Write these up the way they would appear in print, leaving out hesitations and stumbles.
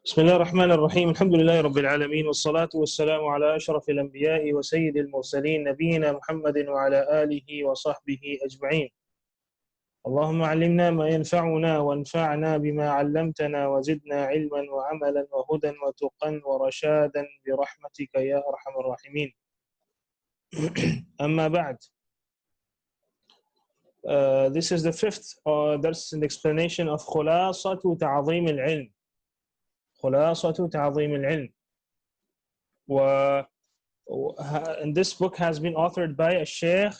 بسم الله الرحمن الرحيم. الحمد لله رب العالمين، والصلاة والسلام على أشرف الأنبياء وسيد المرسلين نبينا محمد وعلى آله وصحبه أجمعين. اللهم علمنا ما ينفعنا وانفعنا بما علمتنا وزدنا علما وعملا وهدى وتقا ورشادا برحمتك يا أرحم الراحمين. أما بعد, this is the fifth dars in the explanation of Khulasat Taa'dheem al Ilm. Khulasat Taa'dheem al Ilm. And this book has been authored by a Sheikh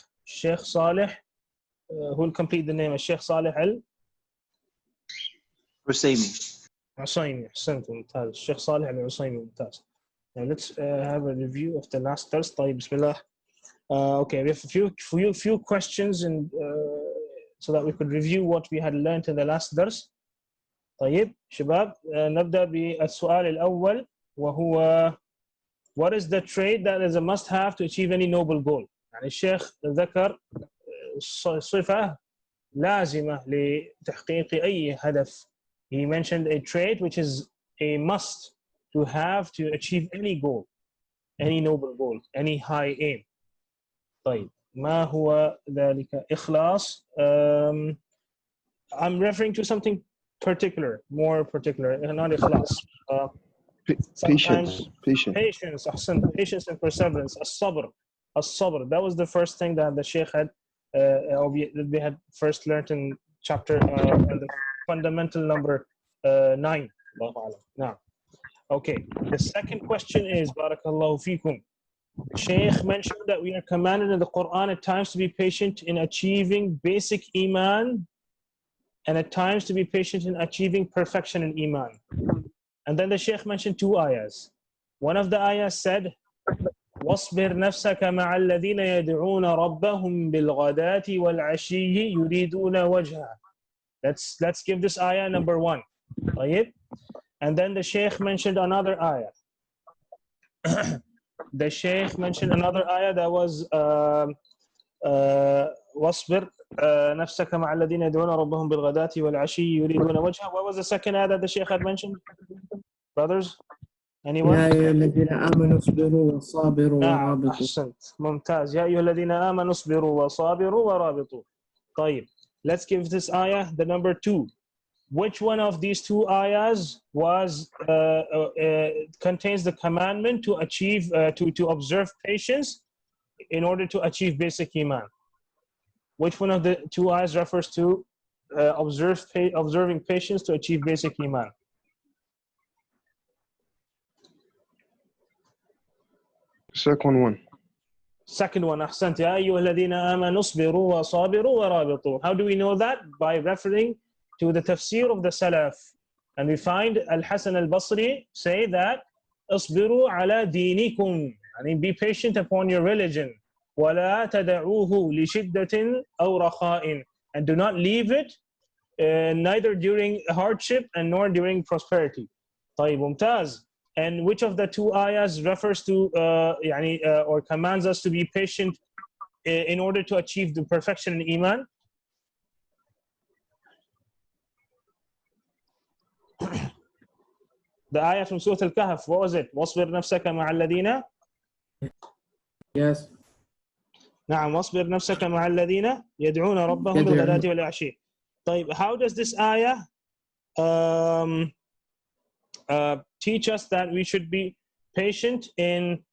Saleh, who will complete the name of Sheikh Saleh al Usaymi. Sheikh Saleh al Usaymi. Now let's have a review of the last dars. طيب, Bismillah. Okay, we have a few questions, and so that we could review what we had learned in the last dars. طيب شباب, نبدأ بالسؤال الأول, وهو what is the trait that is a must-have to achieve any noble goal. يعني الشيخ ذكر صفة لازمة لتحقيق أي هدف. He mentioned a trait which is a must to have to achieve any goal, any noble goal, any high aim. طيب, ما هو ذلك؟ إخلاص. I'm referring to something particular, more particular, not إخلاص. Sometimes patience, patience and perseverance. As-sabr. That was the first thing that the Sheikh had, they had first learned in chapter, and the fundamental number 9. Now, okay. The second question is, Barakallahu feekum. Sheikh mentioned that we are commanded in the Quran at times to be patient in achieving basic Iman, and at times to be patient in achieving perfection in Iman. And then the Shaykh mentioned two ayahs. One of the ayahs said, وَاصْبِرْ نَفْسَكَ مَعَ الَّذِينَ يَدْعُونَ رَبَّهُمْ بِالْغَدَاةِ وَالْعَشِيِّ يُرِيدُونَ وَجْهَهُ. Let's give this ayah number 1. طيب? And then the Shaykh mentioned another ayah. The Shaykh mentioned another ayah that was وَاصْبِرْ نَفْسَكَ مَعَ الَّذِينَ يَدْعُونَ رَبَّهُم بِالْغَدَاةِ وَالْعَشِيِّ يُرِيدُونَ وَجْهَهُ. What was the second ayah that the Shaykh had mentioned? Brothers? Anyone? يا أيها الذين آمنوا اصبروا وصابروا ورابطوا. أحسنت. ممتاز. يا أيها الذين آمنوا اصبروا وصابروا ورابطوا. طيب. Let's give this ayah the number 2. Which one of these two ayahs was contains the commandment to achieve to observe patience in order to achieve basic Iman? Which one of the two ayahs refers to observing patience to achieve basic Iman? Second one. Second one. أحسنت. يا أيها الذين آمنوا اصبروا وصابروا ورابطوا. How do we know that? By referring to the tafsir of the Salaf. And we find Al-Hasan al-Basri say that اصبروا على دينكم. I mean, be patient upon your religion. ولا تدعوه لشدة أو رخاء. And do not leave it neither during hardship and nor during prosperity. طيب, ممتاز. And which of the two ayahs refers to or commands us to be patient in order to achieve the perfection in Iman? The ayah from Surah Al-Kahf, what was it? وَاصْبِرْ نَفْسَكَ مَعَ الَّذِينَ. Yes. نعم, وَاصْبِرْ نَفْسَكَ مَعَ الَّذِينَ يَدْعُونَ رَبَّهُم بِالْغَدَاةِ وَالْعَشِيِّ. طيب, how does this ayah teach us that we should be patient in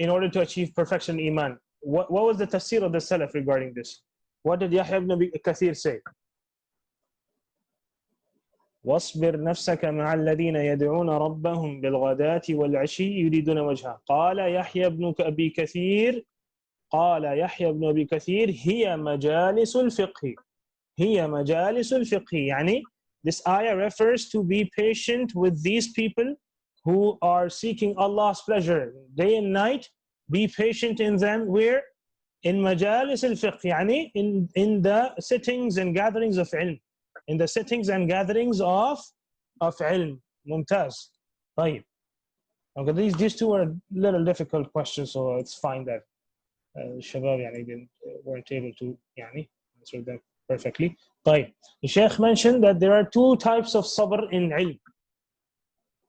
order to achieve perfection in Iman? What was the tafsir of the Salaf regarding this? What did Yahya ibn Kathir say? واصبر نفسك مع الذين يدعون ربهم بالغداة والعشي يريدون وجهه. قال يحيى بن أبي كثير هي مجالس الفقه. يعني this ayah refers to be patient with these people who are seeking Allah's pleasure day and night. Be patient in them. Where? In majalis al-fiqh, يعني in the sittings and gatherings of ilm. In the sittings and gatherings of ilm. ممتاز. طيب. Okay, these two are a little difficult questions, so it's fine that الشباب weren't able to answer them perfectly. طيب. The Sheikh mentioned that there are two types of sabr in ilm.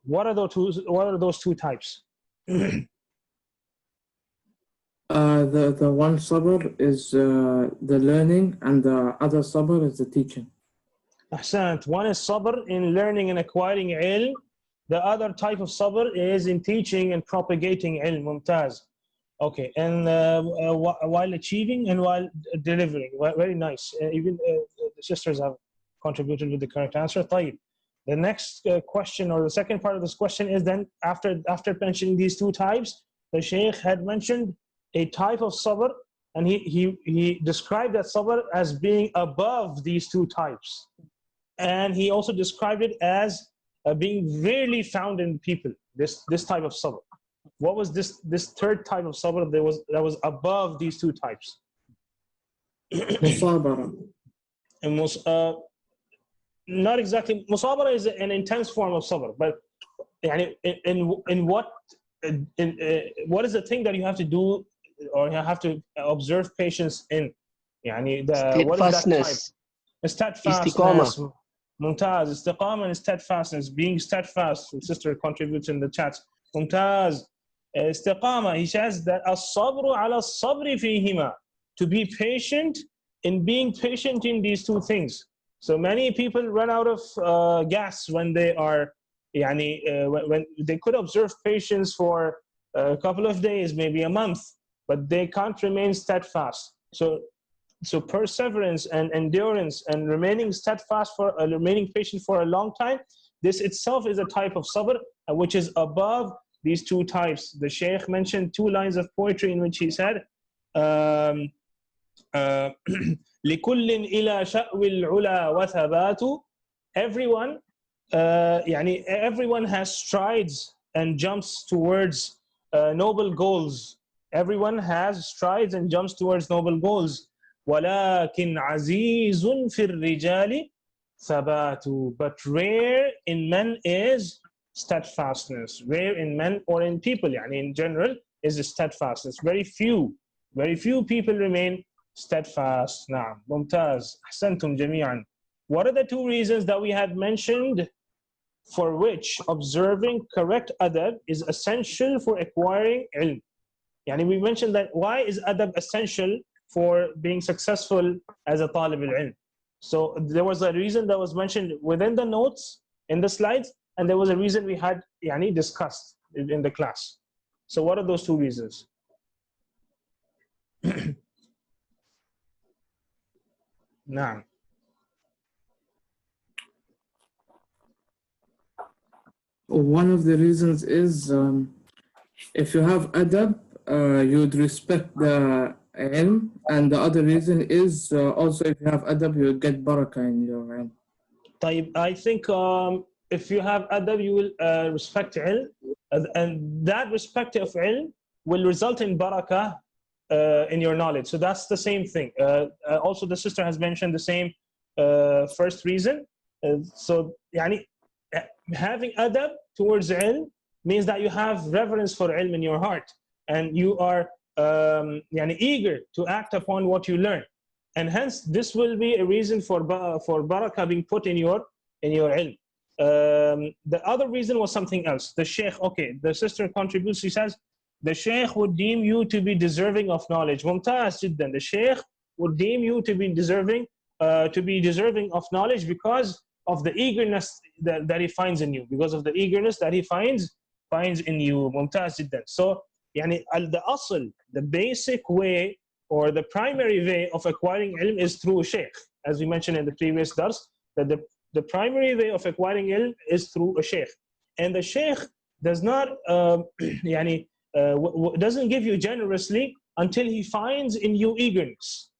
What are those two types? The one sabr is the learning, and the other sabr is the teaching. Ahsant. One is sabr in learning and acquiring ilm. The other type of sabr is in teaching and propagating ilm. Mumtaz. Okay, and while achieving and while delivering. Very nice. Even the sisters have contributed with the correct answer. طيب. The next question, or the second part of this question, is then after mentioning these two types, the Shaykh had mentioned a type of sabr, and he described that sabr as being above these two types. And he also described it as being rarely found in people, this type of sabr. What was this third type of sabr that was above these two types? Musabara. And not exactly. Musabara is an intense form of sabr, but in what what is the thing that you have to do, or you have to observe patience in? What is that type? Steadfastness. Mumtaz. Istiqama and steadfastness. Being steadfast. The sister contributes in the chat. Mumtaz. Istiqama. He says that as-sabru ala as-sabri fihima. To be patient in being patient in these two things. So many people run out of gas when they are, when they could observe patience for a couple of days, maybe a month, but they can't remain steadfast. So perseverance and endurance and remaining steadfast remaining patient for a long time, this itself is a type of sabr which is above these two types. The Shaykh mentioned two lines of poetry in which he said, لكل إلى شأو العلا وثبات. Everyone has strides and jumps towards noble goals. Everyone has strides and jumps towards noble goals. ولكن عزيز في الرجال ثبات. But rare in men is steadfastness. Rare in men or in people, in general, is steadfastness. Very few people remain steadfast. Naam. Mumtaz. Ahsantum jami'an. What are the two reasons that we had mentioned for which observing correct adab is essential for acquiring ilm? We mentioned that why is adab essential for being successful as a talib al-ilm? So there was a reason that was mentioned within the notes in the slides, and there was a reason we had discussed in the class. So what are those two reasons? Naam. One of the reasons is if you have adab, you would respect the ilm, and the other reason is also if you have adab, you would get barakah in your ilm. I think if you have adab, you will respect ilm, and that respect of ilm will result in barakah in your knowledge. So that's the same thing. Also, the sister has mentioned the same first reason. So having adab towards ilm means that you have reverence for ilm in your heart, and you are eager to act upon what you learn, and hence this will be a reason for barakah being put in your ilm. The other reason was something else. The Shaykh, the sister contributes. She says the Shaykh would deem you to be deserving of knowledge. Mumtaz jiddan. The Shaykh would deem you to be deserving of knowledge because of the eagerness that he finds in you, because of the eagerness that he finds in you. Mumtaz jiddan. So the asl, the basic way or the primary way of acquiring ilm is through a shaykh. As we mentioned in the previous dars, that the primary way of acquiring ilm is through a shaykh. And the shaykh does not doesn't give you generously until he finds in you eagerness.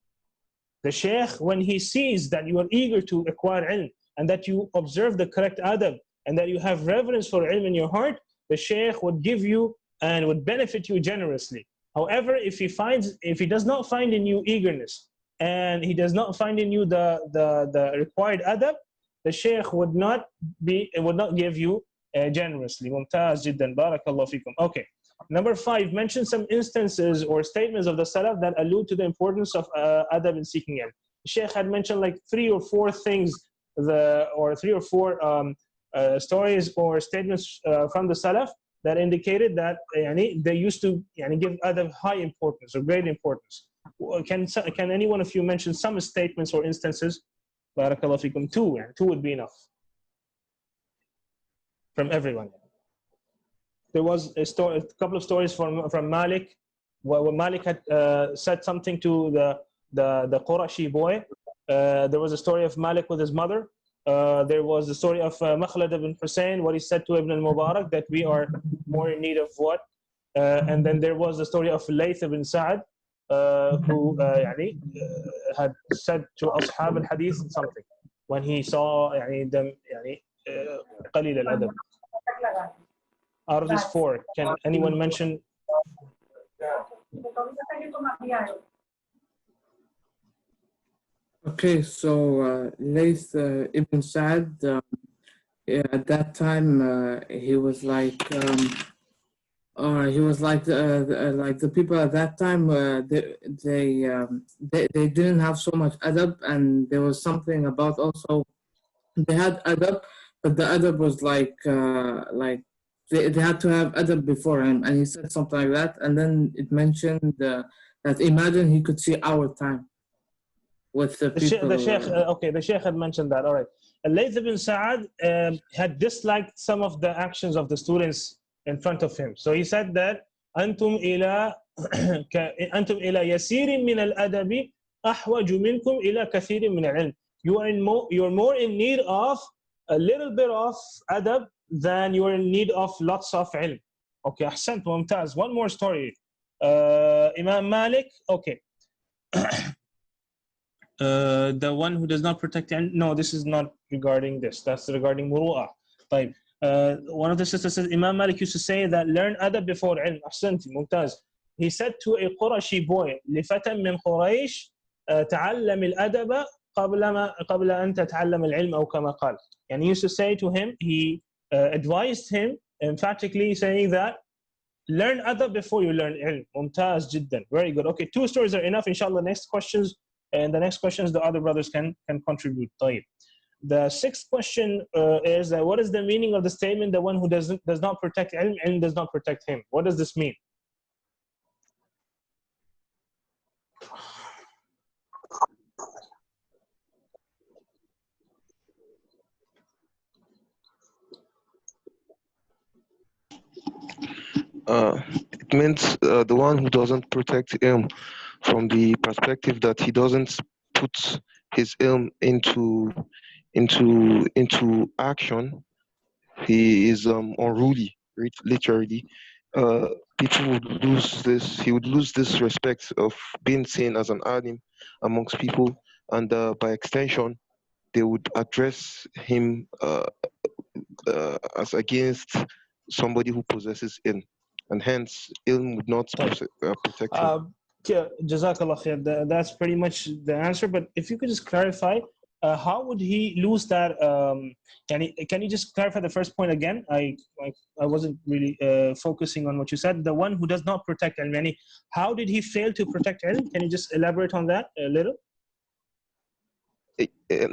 The shaykh, when he sees that you are eager to acquire ilm, and that you observe the correct adab, and that you have reverence for ilm in your heart, the shaykh would give you and would benefit you generously. However, if he does not find in you eagerness, and he does not find in you the required adab, the shaykh would not give you generously. Mumtaz jiddan. Barakallahu fikum. Okay. Number 5, mention some instances or statements of the Salaf that allude to the importance of adab in seeking ilm. The Shaykh had mentioned like 3 or 4 things, or 3 or 4 stories or statements from the Salaf that indicated that they used to give adab high importance or great importance. Can any one of you mention some statements or instances? Barakallahu fikum. Two would be enough from everyone. There was a couple of stories from Malik, where Malik had said something to the Qurashi boy. There was a story of Malik with his mother. There was the story of Makhlad ibn Hussein, what he said to Ibn al-Mubarak, that we are more in need of what. And then there was the story of Layth ibn Sa'ad, who had said to Ashab al-Hadith something when he saw them قليل الأدب. Out of these four, can anyone mention? Okay, so Layth ibn Sa'ad, at that time he was like the people at that time. They didn't have so much adab, and there was something about also they had adab, but the adab was like they had to have adab before him, and he said something like that, and then it mentioned that imagine he could see our time with the people. The Sheikh had mentioned that. All right. Layth ibn Sa'ad had disliked some of the actions of the students in front of him. So he said that أنتم إلى يسير من الأدب أحوج منكم إلى كثير من العلم. You're more in need of a little bit of adab than you're in need of lots of ilm. Okay, أحسنت ممتاز. One more story. Imam Malik. Okay. The one who does not protect ilm. No, this is not regarding this. That's regarding muru'ah. طيب. One of the sisters says Imam Malik used to say that learn adab before ilm. أحسنت ممتاز. He said to a Qurashi boy, لفتى من قريش تعلم الأدب قبل أن تتعلم العلم أو كما قال. And he used to say to him, he advised him emphatically saying that learn adab before you learn ilm. ممتاز جدا. Very good. Okay, two stories are enough. Inshallah, next questions. And the next questions the other brothers can contribute. طيب. The sixth question is that what is the meaning of the statement, the one who does not protect ilm, ilm does not protect him? What does this mean? It means the one who doesn't protect ilm from the perspective that he doesn't put his ilm into action. He is unruly, literally. People would lose this. He would lose this respect of being seen as an alim amongst people, and by extension, they would address him as against somebody who possesses ilm, and hence ilm would not protect him. Jazakallah khair. That's pretty much the answer. But if you could just clarify, how would he lose that? Can you just clarify the first point again? I wasn't really focusing on what you said. The one who does not protect ilm. How did he fail to protect ilm? Can you just elaborate on that a little?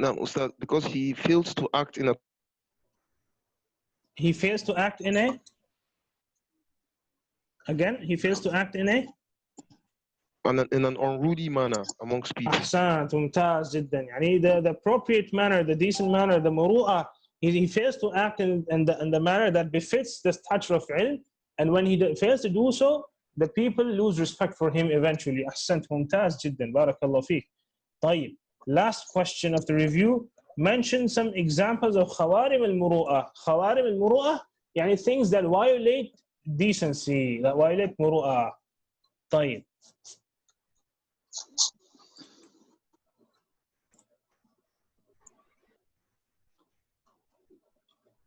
No, Ustad, because he fails to act in a. He fails to act in a. Again, he fails to act in a. In an unruly manner amongst people. أحسنت ممتاز جدا. يعني the appropriate manner, the decent manner, the muru'ah, he fails to act in the manner that befits this touch of ilm, and when he fails to do so, the people lose respect for him eventually. أحسنت ممتاز جدا. بارك الله فيك. طيب. Last question of the review. Mention some examples of خوارم المروءة. خوارم المروءة يعني things that violate decency, that violate muru'ah. طيب.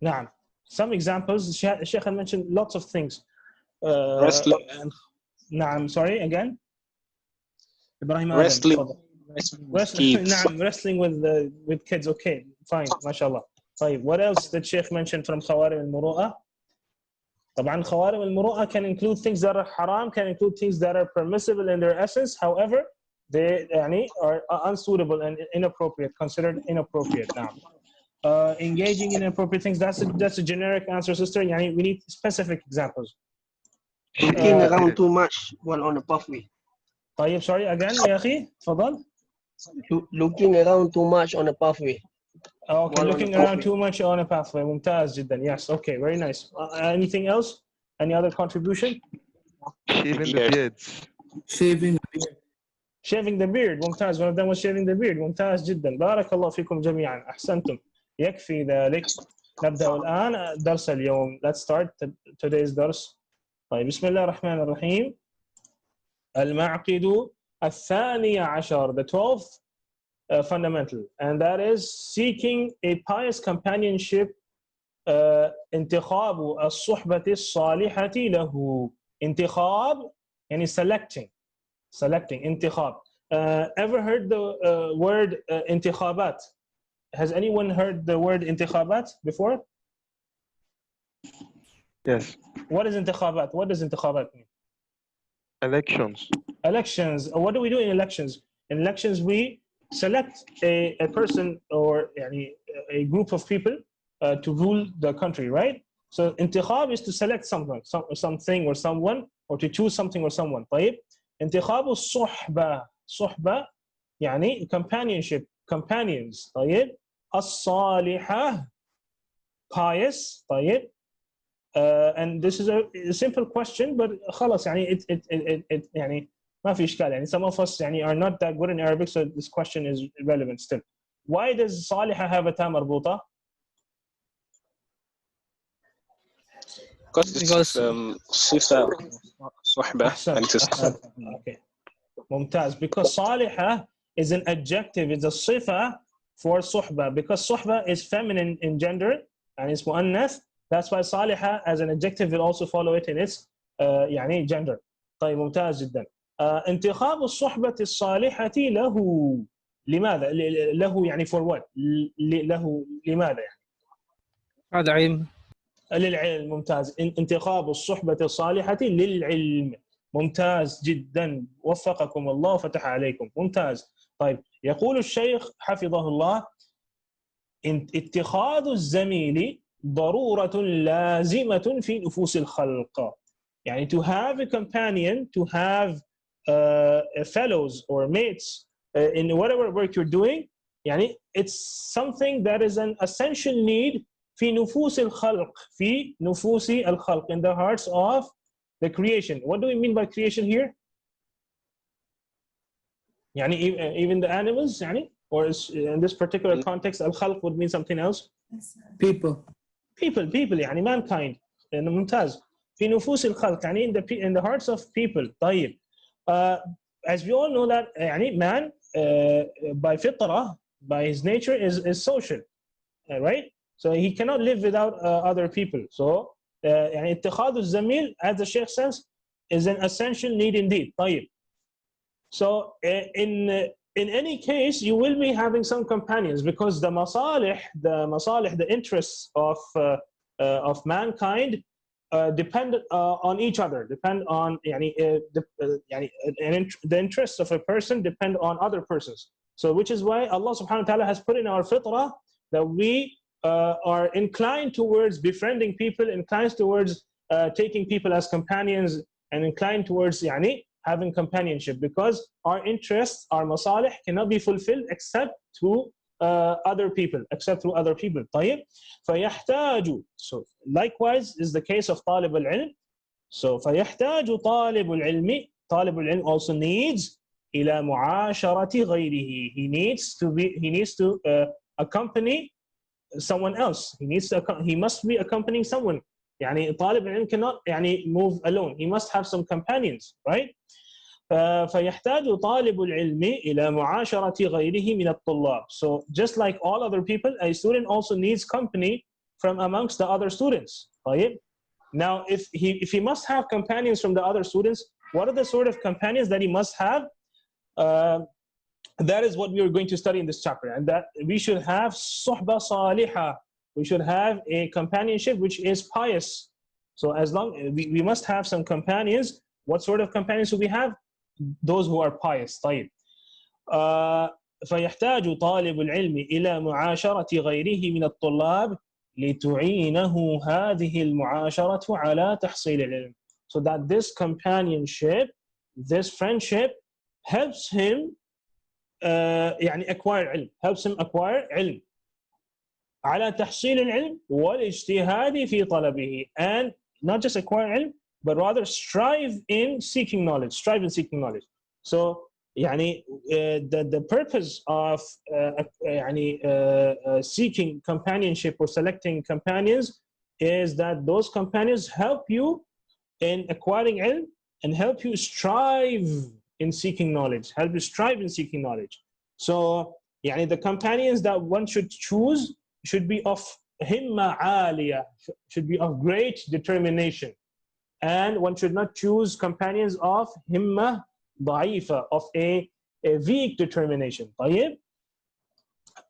نعم. Some examples. Sheikh had mentioned lots of things. Wrestling. نعم. Sorry, again. Ibrahim Wrestling. نعم. Wrestling with kids. Okay, fine. MashaAllah. طيب. What else did Sheikh mention from خوارم المروءة? طبعا خوارم المروءة can include things that are haram, can include things that are permissible in their essence. However, they are unsuitable and inappropriate, considered inappropriate. نعم. engaging in inappropriate things. That's a generic answer, sister. Yani we need specific examples. Looking around too much while on the pathway. طيب, sorry again يا أخي تفضل. Looking around too much on the pathway. Okay, looking around too much on a pathway. ممتاز جدا. Yes, okay, very nice. Anything else? Any other contribution? Shaving the beards. Shaving. Shaving the beard. ممتاز. One of them was shaving the beard. ممتاز جدا. بارك الله فيكم جميعا. أحسنتم. يكفي ذلك. نبدأ الآن درس اليوم. Let's start today's درس. طيب, بسم الله الرحمن الرحيم. المعقد الثاني عشر, the 12th fundamental, and that is seeking a pious companionship. انتخاب الصحبة الصالحة له. انتخاب يعني selecting انتخاب. Ever heard the word انتخابات? Has anyone heard the word انتخابات before? Yes. What is انتخابات? What does انتخابات mean? Elections. Elections. What do we do in elections? In elections, we select a person or a group of people to rule the country, right? So انتخاب is to select something or someone, or to choose something or someone. طيب, انتخاب الصحبة. صحبة يعني companionship, companions. طيب, الصالحة pious. طيب, and this is a simple question, but خلاص يعني it يعني ما في إشكال. يعني some of us يعني are not that good in Arabic, so this question is relevant still. Why does صالحة have a ta مربوطة? Because صفة صحبة. أحسن. Okay. ممتاز. Because صالحة is an adjective, it's a صفة for صحبة. Because صحبة is feminine in gender and it's مؤنث. That's why صالحة as an adjective will also follow it in its يعني gender. طيب, ممتاز جدا. انتخاب الصحبة الصالحة له. لماذا؟ له يعني for what؟ له لماذا يعني؟ هذا علم. للعلم. ممتاز. انتخاب الصحبة الصالحة للعلم. ممتاز جدا. وفقكم الله وفتح عليكم. ممتاز. طيب, يقول الشيخ حفظه الله: اتخاذ الزميل ضرورة لازمة في نفوس الخلق. يعني to have a companion, to have fellows or mates in whatever work you're doing, يعني it's something that is an essential need في نفوس الخلق. في نفوس الخلق, in the hearts of the creation. What do we mean by creation here? يعني even the animals يعني, or in this particular context الخلق would mean something else. People يعني mankind. ممتاز. في نفوس الخلق يعني in the hearts of people. طيب, as we all know that يعني man by فطرة, by his nature is social, right? So he cannot live without other people. So يعني اتخاذ الزميل, as the Sheikh says, is an essential need indeed. طيب. So in any case, you will be having some companions, because the masalih, the interests of mankind depend on each other. Depend on the interests of a person depend on other persons. So which is why Allah subhanahu wa ta'ala has put in our fitrah that we are inclined towards befriending people, inclined towards taking people as companions, and inclined towards having companionship, because our interests, our masalih cannot be fulfilled except through other people, طيب. فيحتاج, so likewise is the case of طالب العلم. So فيحتاج طالب العلم also needs إلى معاشرة غيره. He needs to accompany someone else. He must be accompanying someone. يعني طالب العلم cannot move alone. He must have some companions, right? فيحتاج طالب العلم إلى معاشرة غيره من الطلاب. So just like all other people, a student also needs company from amongst the other students. طيب. Now, if he must have companions from the other students, what are the sort of companions that he must have? That is what we are going to study in this chapter, and that we should have صحبة صالحة. We should have a companionship which is pious. So as long we must have some companions. What sort of companions do we have? Those who are pious. طيب. فيحتاج طالب العلم إلى معاشرة غيره من الطلاب لتعينه هذه المعاشرة على تحصيل العلم. So that this companionship, this friendship helps him يعني acquire علم, helps him acquire علم على تحصيل العلم والاجتهاد في طلبه, and not just acquire علم but rather strive in seeking knowledge. So يعني the purpose of يعني seeking companionship or selecting companions is that those companions help you in acquiring ilm and help you strive in seeking knowledge. So يعني the companions that one should choose should be of himma aliyah, should be of great determination, and one should not choose companions of himma ضعيفة, of a weak determination. طيب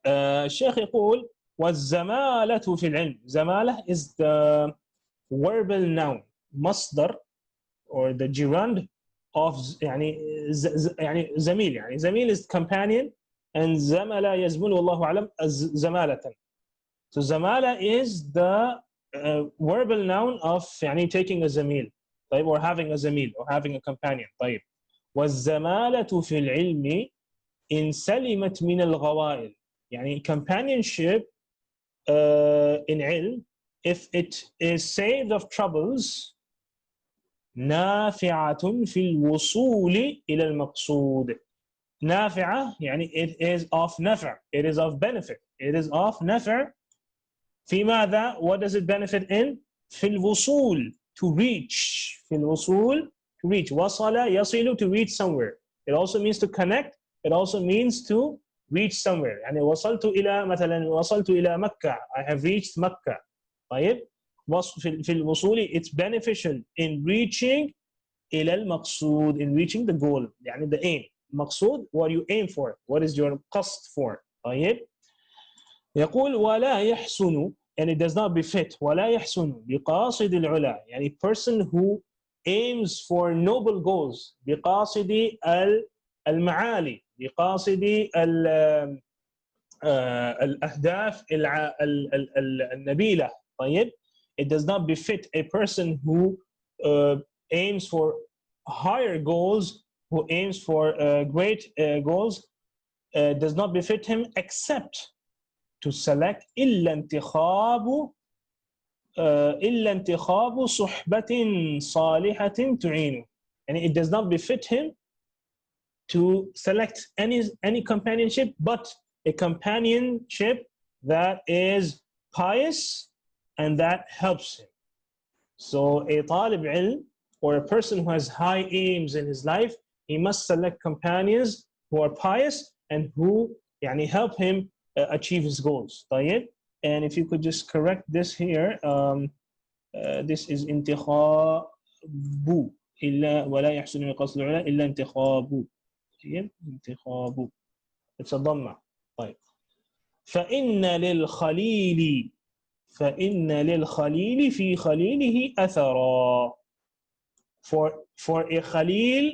الشيخ يقول والزمالة في العلم. زمالة is the verbal noun, مصدر or the gerund of يعني يعني زميل, يعني زميل is companion and زملة يزمل والله أعلم زمالة. So زمالة is the verbal noun of يعني taking a زميل, طيب, or having a زميل or having a companion. طيب والزمالة في العلم إن سلمت من الغوائل, يعني companionship in علم, if it is saved of troubles, نافعة في الوصول إلى المقصود. نافعة يعني it is of نفع, it is of benefit, it is of نفع. في ماذا? What does it benefit in? في الوصول, to reach. في الوصول, to reach. وصل يصل, to reach somewhere. It also means to connect. It also means to reach somewhere. يعني وصلت إلى مثلا وصلت إلى مكة, I have reached مكة. طيب في الوصول it's beneficial in reaching إلى المقصود, in reaching the goal, يعني the aim. مقصود, what you aim for, what is your قصد for. طيب يقول ولا يحسن, and it does not befit, ولا يحسن بقاصد العلا, يعني person who aims for noble goals, بقاصد المعالي, بقاصد الأهداف النبيلة. طيب it does not befit a person who aims for higher goals, who aims for great goals, does not befit him except to select إلا انتخاب صحبة صالحة تعينه. And it does not befit him to select any companionship but a companionship that is pious and that helps him. So a talib ilm, or a person who has high aims in his life, he must select companions who are pious and who يعني help him achieve his goals. طيب, and if you could just correct this here, this is انتخاب إلا ولا يحسن قصد العلا إلا انتخاب. طيب انتخاب, it's a ضمة. طيب فإن للخليل في خليله أثرا. For a khalil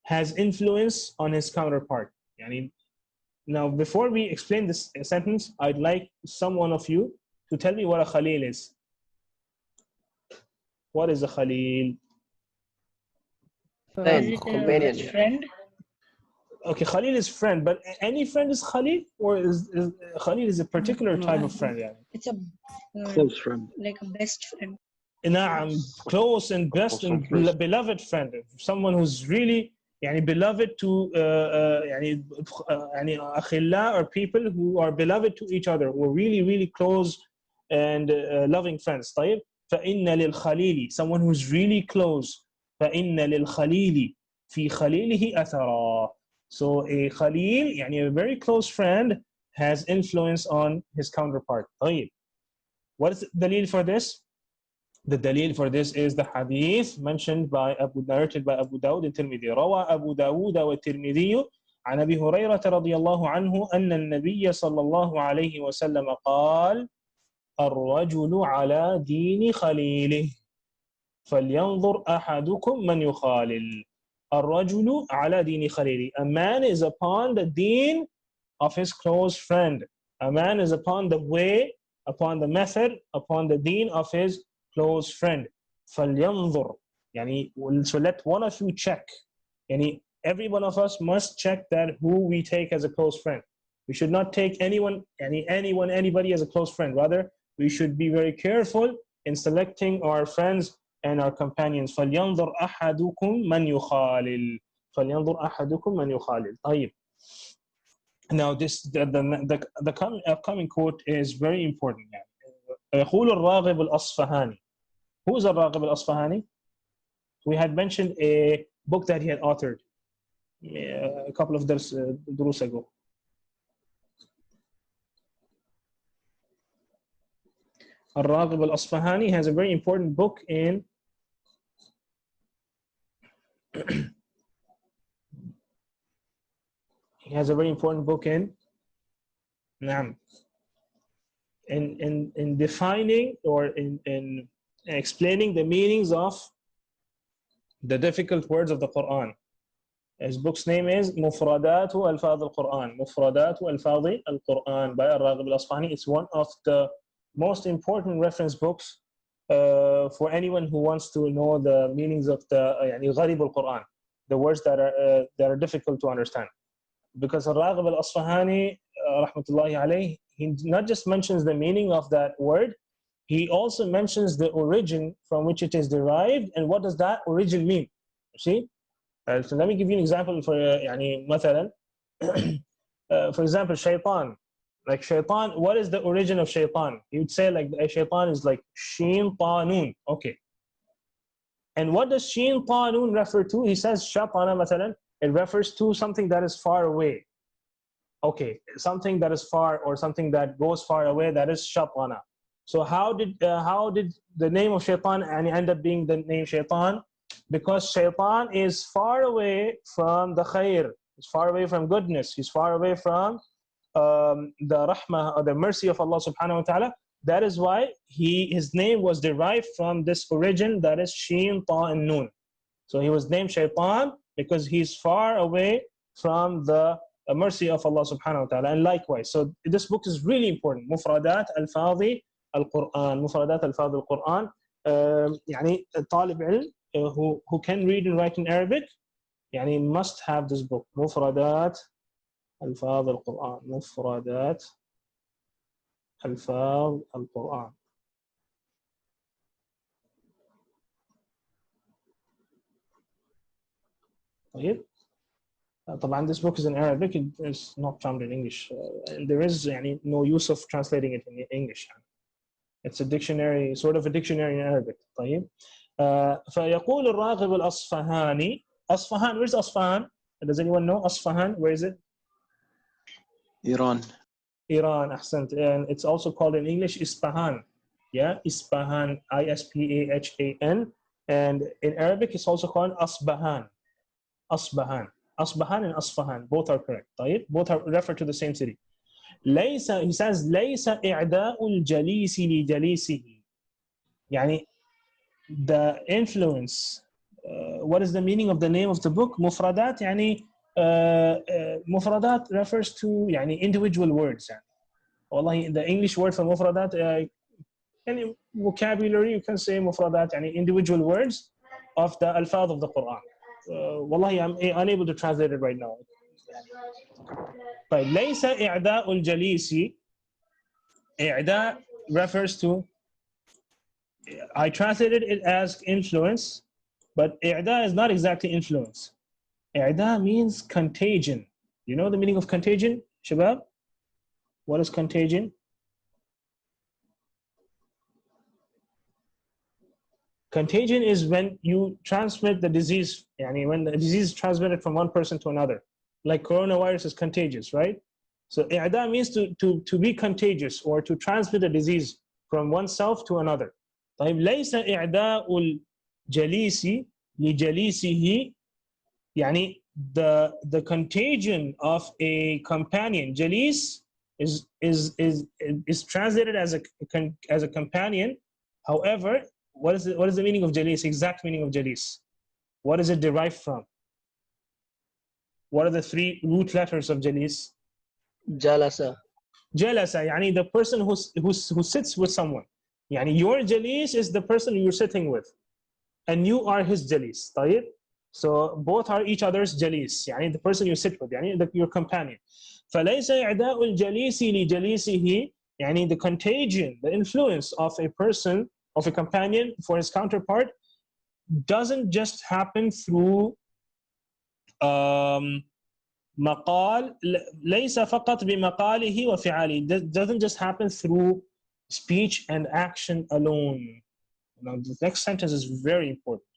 has influence on his counterpart. يعني now before we explain this sentence, I'd like someone of you to tell me what a khalil is. What is a khalil? Friend, Is it companion. a friend? Okay, khalil is friend, but any friend is khalil, or is khalil is a particular type of friend? يعني? It's a Close friend. like a best friend. نعم, close and best and beloved friend, someone who's really يعني beloved to يعني أخلاء, or people who are beloved to each other, who are really close and loving friends. طيب فإن للخليل, someone who's really close, فإن للخليل في خليله أثرا. So a khalil, يعني a very close friend, has influence on his counterpart. طيب, what is the dalil for this? The dalil for this is the hadith mentioned by narrated by Abu Dawud and Tirmidhi. روى أبو داود والترمذي عن أبي هريرة رضي الله عنه أن النبي صلى الله عليه وسلم قال الرجل على دين خليله فلينظر أحدكم من يخالل. الرجل على دين خليله. A man is upon the deen of his close friend. A man is upon the way, upon the method, upon the deen of his close friend. فَلْيَنْظُرْ يعني, so let one of you check. Yani, every one of us must check that who we take as a close friend. We should not take anybody as a close friend. Rather, we should be very careful in selecting our friends and our companions. فَلْيَنْظُرْ أَحَدُكُمْ مَنْ يُخَالِلْ فَلْيَنْظُرْ أَحَدُكُمْ مَنْ يُخَالِلْ طيب. Now this the upcoming quote is very important. يقول الراغب الأصفهاني. Who is الراغب الأصفهاني? We had mentioned a book that he had authored a couple of durus ago. الراغب الأصفهاني has a very important book in he has a very important book in defining or in explaining the meanings of the difficult words of the Quran. His book's name is مفردات ألفاظ القرآن. مفردات ألفاظ القرآن by الراغب الأصفهاني. It's one of the most important reference books for anyone who wants to know the meanings of the يعني غريب القرآن, the words that are difficult to understand. Because الراغب الأصفهاني rahmatullahi alayhi, he not just mentions the meaning of that word, he also mentions the origin from which it is derived and what does that origin mean. You see? So let me give you an example for يعني مثلا for example shaitan. Like shaitan, what is the origin of shaitan? You would say like shaitan is like shin ta noon. Okay. And what does shin ta noon refer to? He says shatana مثلا, it refers to something that is far away. Okay, something that is far or something that goes far away, that is shatana. So how did the name of shaitan end up being the name shaitan? Because shaitan is far away from the khair, he's far away from goodness, he's far away from the rahmah or the mercy of Allah subhanahu wa ta'ala. That is why his name was derived from this origin, that is Shin, Ta and Noon. So he was named shaitan because he's far away from the mercy of Allah subhanahu wa ta'ala. And likewise, so this book is really important. Mufradat al-Fadhi al-Quran. Mufradat al-Fadhi al-Quran. يعني طالب علم who can read and write in Arabic يعني must have this book. Mufradat al-Fadhi al-Quran. Mufradat al-Fadhi al-Quran. طيب. طبعا this book is in Arabic, it is not found in English. There is يعني no use of translating it in English. It's a dictionary, sort of a dictionary in Arabic. طيب. فيقول الراغب الأصفهاني. Asfahan, where's Asfahan? Does anyone know Asfahan? Where is it? Iran. Iran, أحسنت. And it's also called in English Ispahan. Yeah, Ispahan, Ispahan. And in Arabic it's also called Asbahan. Asbahan. Asbahan and Asfahan, both are correct. طيب. Both are refer to the same city. ليس, he says ليس إعداء الجليس لجليسه. يعني the influence. What is the meaning of the name of the book? مفردات يعني مفردات refers to يعني individual words. يعني والله the English word for مفردات any vocabulary you can say مفردات يعني individual words of the alfaz of the Quran. والله I'm unable to translate it right now. طيب ليس إعداء الجليس. إعداء refers to, I translated it as influence, but إعداء is not exactly influence. إعداء means contagion. You know the meaning of contagion, Shabab? What is contagion? Contagion is when you transmit the disease, يعني when the disease is transmitted from one person to another. Like coronavirus is contagious, right? So إعداء means to be contagious or to transmit a disease from oneself to another. طيب ليس إعداء الجليس لجليسه. يعني the contagion of a companion, jalis is translated as a companion. However, what is the meaning of jalis? Exact meaning of jalis. What is it derived from? What are the three root letters of jalis? Jalasa. Jalasa, يعني the person who sits with someone. يعني your jalis is the person you're sitting with, and you are his jalis. طيب? So both are each other's jalis. يعني the person you sit with, يعني your companion. فليس إعداء الجليس لجليسه, يعني the contagion, the influence of a person, of a companion for his counterpart doesn't just happen through مقال, ليس فقط بمقاله وفعاله. It doesn't just happen through speech and action alone. Now the next sentence is very important.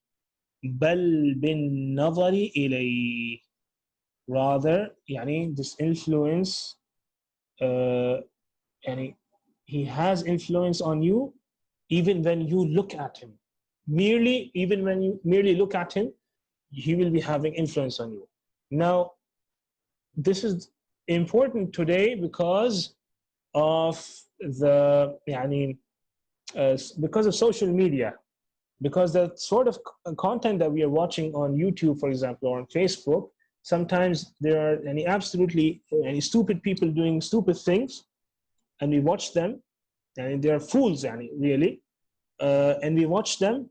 بل بالنظر إليه. Rather, يعني this influence, يعني he has influence on you even when you look at him. Even when you merely look at him, he will be having influence on you. Now, this is important today because of the because of social media, because the sort of content that we are watching on YouTube, for example, or on Facebook, sometimes there are any absolutely any stupid people doing stupid things, and we watch them, and they are fools, really, and we watch them,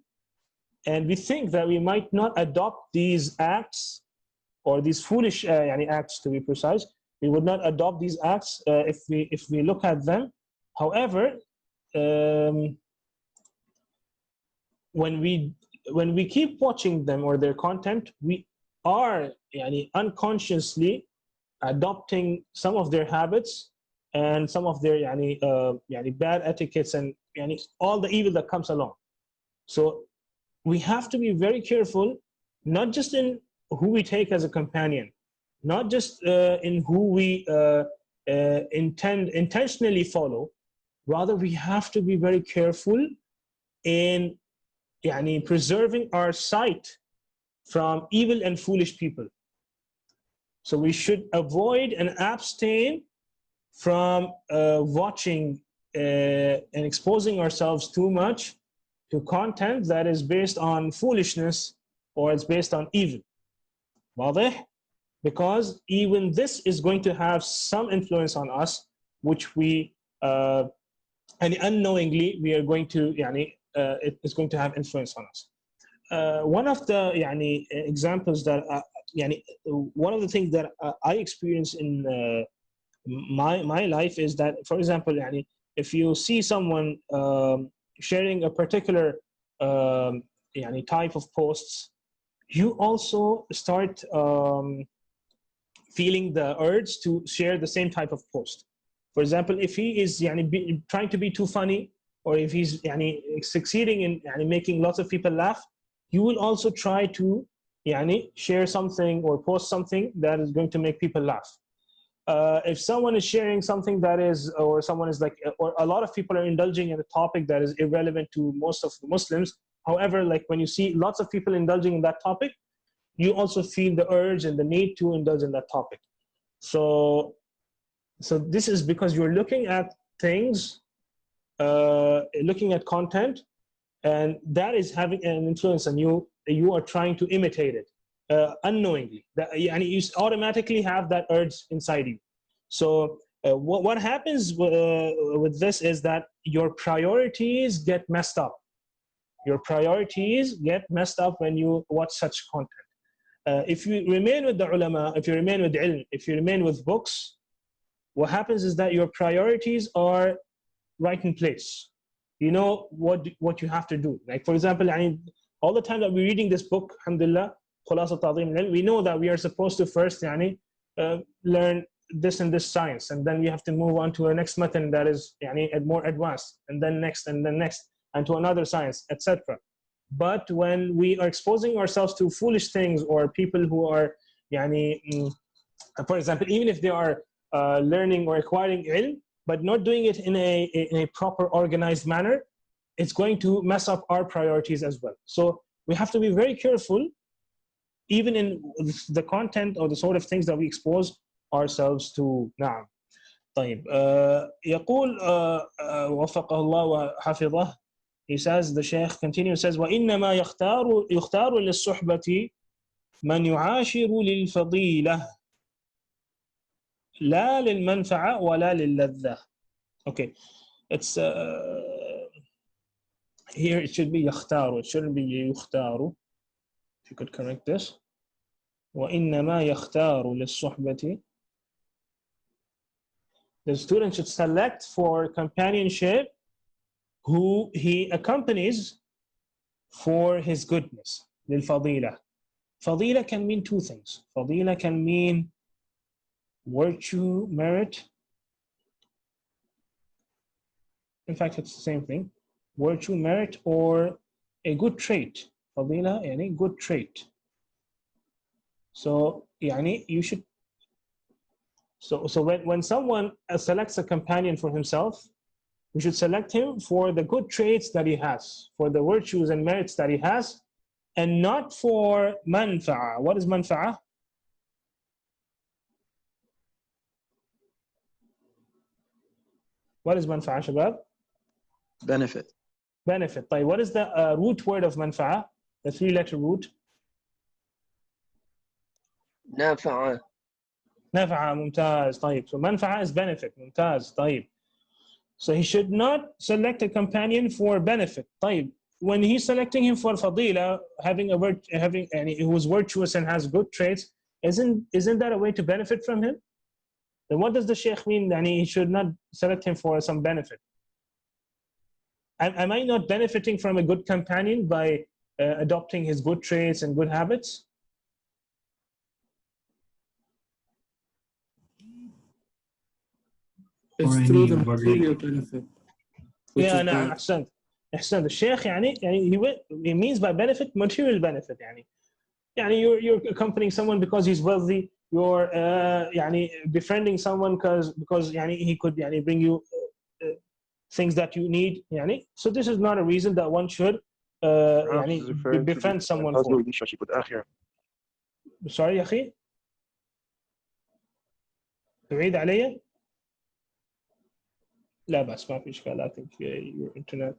and we think that we might not adopt these acts or these foolish acts, to be precise. We would not adopt these acts if we look at them. However, when we keep watching them or their content, we are unconsciously adopting some of their habits and some of their bad etiquettes and all the evil that comes along. So we have to be very careful, not just in who we take as a companion, not just in who we intentionally follow. Rather, we have to be very careful in preserving our sight from evil and foolish people. So we should avoid and abstain from watching and exposing ourselves too much to content that is based on foolishness or it's based on evil. واضح? Because even this is going to have some influence on us, which we and unknowingly we are going to it is going to have influence on us. One of the examples that one of the things that I experience in my life is that, for example, if you see someone sharing a particular type of posts, you also start feeling the urge to share the same type of post. For example, if he is trying to be too funny, or if he's succeeding in making lots of people laugh, you will also try to share something or post something that is going to make people laugh. If someone is sharing something that is, or someone is or a lot of people are indulging in a topic that is irrelevant to most of the Muslims. However, when you see lots of people indulging in that topic, you also feel the urge and the need to indulge in that topic. So this is because you're looking at things, looking at content, and that is having an influence on you. You are trying to imitate it unknowingly. You automatically have that urge inside you. So what happens with this is that your priorities get messed up. Your priorities get messed up when you watch such content. If you remain with the ulama, if you remain with ilm, if you remain with books, what happens is that your priorities are right in place. You know what you have to do. Like, for example, all the time that we're reading this book, alhamdulillah, Khulasat Taa'dheem al Ilm, we know that we are supposed to first learn this and this science, and then we have to move on to a next method that is more advanced, and then next, and to another science, etc. But when we are exposing ourselves to foolish things or people who are, for example, even if they are learning or acquiring ilm, but not doing it in a proper organized manner, it's going to mess up our priorities as well. So we have to be very careful, even in the content or the sort of things that we expose ourselves to. نعم. طيب. يقول وفقه الله وحفظه. He says, the Shaykh continues, says, وإنما يختار للصحبة من يعاشر للفضيلة. لا للمنفعة ولا للذة. Okay, it's here it should be يختار, it shouldn't be يختار. If you could correct this. وإنما يختار للصحبة. The student should select for companionship who he accompanies for his goodness. للفضيلة. Fadila can mean two things. Fadila can mean virtue, merit. In fact, it's the same thing. Virtue, merit, or a good trait. Fadila, any good trait. So, yani, you should. So when someone selects a companion for himself, we should select him for the good traits that he has, for the virtues and merits that he has, and not for manfa'a. What is manfa'a? What is manfa'a, shabab? Benefit. Benefit. طيب, what is the root word of manfa'a? The three-letter root? نافعة. نفعة. ممتاز. طيب. So manfa'a is benefit. ممتاز. طيب. So he should not select a companion for benefit. طيب. When he's selecting him for fadila, who is virtuous and has good traits, isn't that a way to benefit from him? Then what does the Shaykh mean that he should not select him for some benefit? Am I not benefiting from a good companion by adopting his good traits and good habits? It's through the material benefit. Yeah, no, أحسنت. أحسنت. الشيخ يعني he means by benefit material benefit. يعني you're accompanying someone because he's wealthy. You're يعني befriending someone because يعني he could يعني bring you things that you need. يعني so this is not a reason that one should يعني befriend someone for. relationship with akhirah. Sorry يا أخي. تعيد علي؟ لا بس ما في إشكال. I think your internet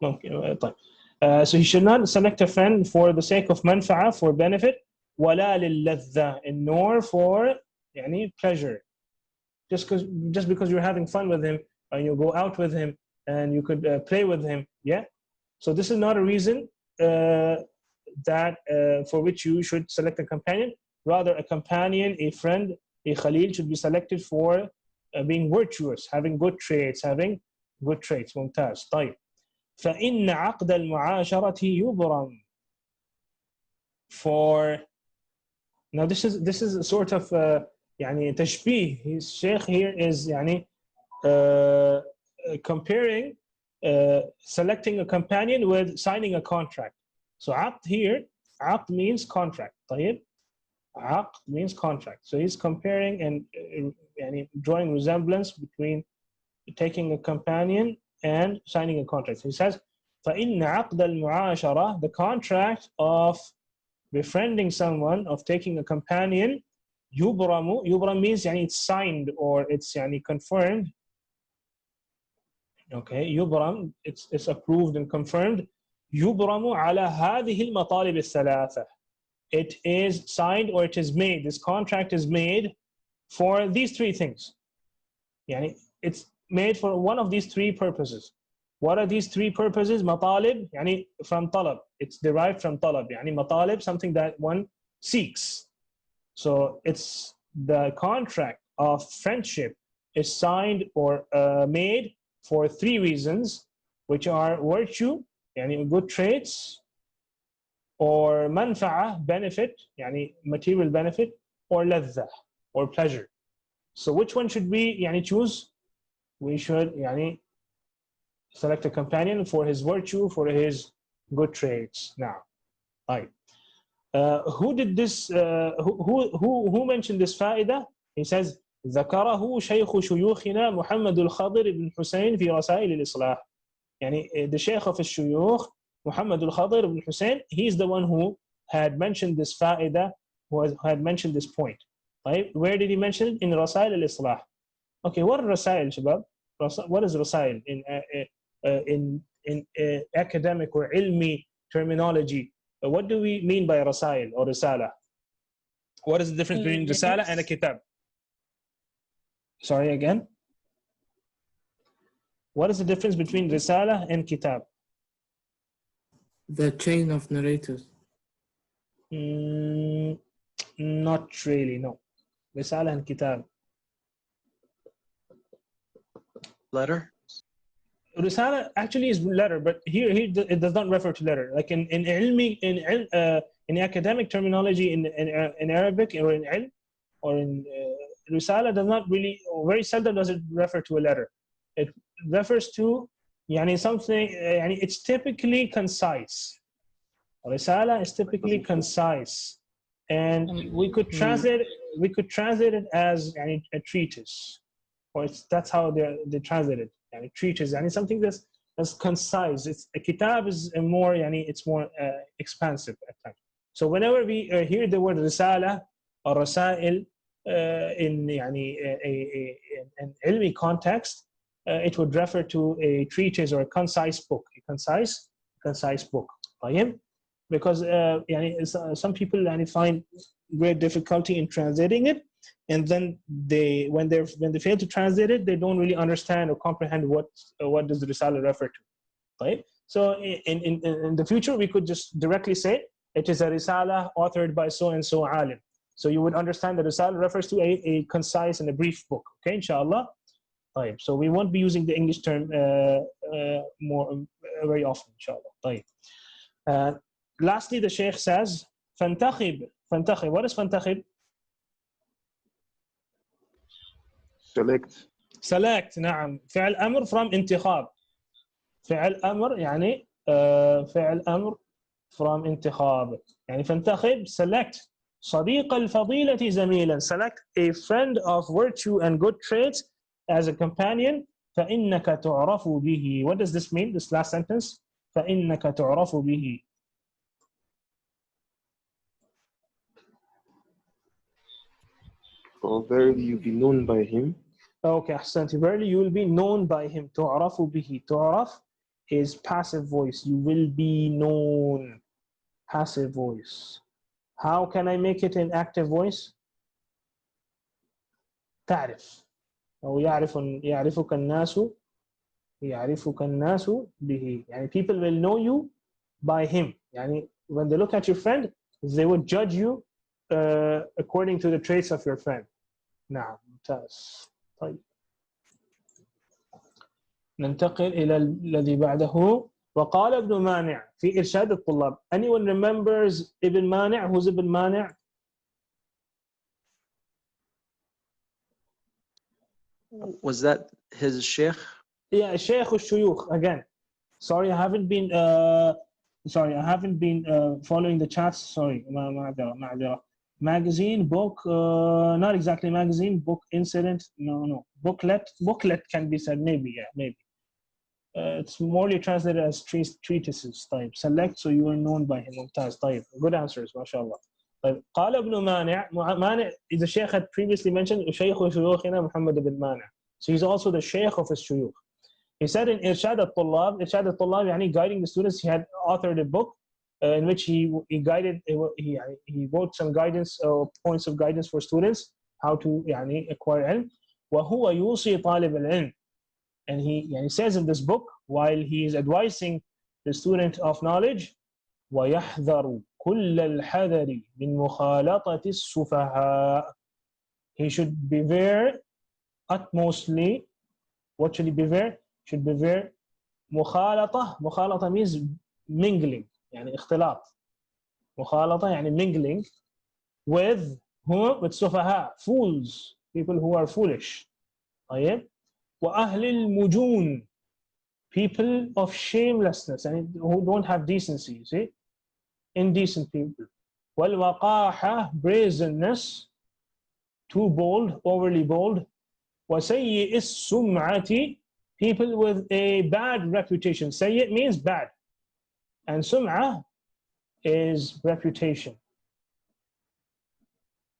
ممكن. طيب. So he should not select a friend for the sake of manfa'a, for benefit, ولا للذة, nor for يعني pleasure. Just because you're having fun with him and you go out with him and you could play with him, yeah. So this is not a reason that for which you should select a companion. Rather, a companion, a friend, a khalil should be selected for being virtuous, having good traits, ممتاز. طيب. فإن عقد المعاشرة يبرم. For now, this is a sort of يعني تشبيه. His sheikh here is يعني comparing selecting a companion with signing a contract. So عقد here, عقد means contract. طيب. عقد means contract. So he's comparing and يعني drawing resemblance between taking a companion and signing a contract. He says, فإن عقد المعاشرة, the contract of befriending someone, of taking a companion, يبرم. يبرم means يعني it's signed or it's يعني confirmed. Okay, يبرم, it's approved and confirmed. يبرم على هذه المطالب الثلاثة. It is signed or it is made. This contract is made for these three things. يعني it's made for one of these three purposes. What are these three purposes? مطالب يعني from طلب. It's derived from طلب. يعني مطالب, something that one seeks. So it's the contract of friendship is signed or made for three reasons, which are virtue, يعني good traits, or manfa'a, benefit, يعني material benefit, or ladha, or pleasure. So which one should we يعني choose? We should يعني select a companion for his virtue, for his good traits. Now, right. Who did this? Who mentioned this فائدة? He says, ذكره شيخ شيوخنا محمد الخضر بن حسين في رسائل الإصلاح. يعني the Sheikh of الشيوخ محمد الخضر بن حسين, he's the one who had mentioned this فائدة, who had mentioned this point. Right? Where did he mention it? In رسائل الإصلاح. Okay, what are رسائل شباب? What is رسائل in academic or ilmi terminology? What do we mean by رسائل or رسالة? What is the difference between رسالة and a kitab? Sorry again. What is the difference between risala and kitab? The chain of narrators. Not really, no. Risala and kitab. Letter? Risala actually is letter, but here it does not refer to letter. Like in ilmi, in academic terminology in Arabic or in ilm or in risala does not really, or very seldom does it refer to a letter. It refers to yani something. Yani it's typically concise. Risala is typically concise, and we could translate it as yani, a treatise, or that's how they translate it. Yani treatise, yani something that's concise. It's a kitab is a more yani it's more expansive at times. So whenever we hear the word risala or rasail in yani an ilmi context, it would refer to a treatise or a concise book, concise book. طيب? Because some people find great difficulty in translating it, and then when they fail to translate it, they don't really understand or comprehend what does the risala refer to, right? So in the future, we could just directly say it is a risala authored by so and so alim. So you would understand that risala refers to a concise and a brief book. Okay, inshallah. Right. So we won't be using the English term more very often, inshallah. Lastly, the Shaykh says, فانتخب. What is فانتخب? Select. نعم. فعل أمر from انتخاب. فعل أمر يعني فعل أمر from انتخاب. يعني فانتخب, select. صديق الفضيلة زميلا. Select a friend of virtue and good traits as a companion. فإنك تعرف به. What does this mean? This last sentence. فإنك تعرف به. For verily you be known by him. Okay, أحسنت. Verily you will be known by him. تعرف به. تعرف is passive voice. You will be known. Passive voice. How can I make it an active voice? تعرف. أو يعرفك الناس به. يعني people will know you by him. يعني when they look at your friend, they would judge you according to the traits of your friend. نعم ممتاز. طيب ننتقل إلى الذي بعده. وقال ابن مانع في إرشاد الطلاب. Anyone remembers Ibn Mani'? Who's Ibn Mani'? Was that his sheikh? Yeah, Shaykh al-Shuyukh again. Sorry, I haven't been following the chats. Sorry, magazine, book, not exactly magazine, book, incident, no. Booklet can be said, maybe, yeah, maybe. It's morely translated as treatises type. Select, so you are known by him. ممتاز. طيب. Good answers, mashallah. طيب. قال ابن مانع is the Shaykh had previously mentioned شيخ شيوخنا محمد بن مانع. So he's also the Shaykh of his shuyukh. He said in Irshad al-Tullab, يعني guiding the students, he had authored a book in which he wrote some guidance points of guidance for students how to يعني acquire ilm. وهو يوصي طالب العلم. And he says in this book, while he is advising the student of knowledge, وَيَحْذَرُ كُلَّ الْحَذَرِ مِنْ مُخَالَطَةِ السُّفَهَاءِ. He should beware utmostly. What should he beware? Should beware مخالطة means mingling, يعني اختلاط. مخالطة يعني mingling with whom? With سفهاء, fools, people who are foolish. طيب. وأهل المجون, people of shamelessness and who don't have decency, you see, indecent people. والوقاحة, brazenness, too bold, overly bold. وسيء السمعة, people with a bad reputation. سيء means bad, and sum'ah is reputation.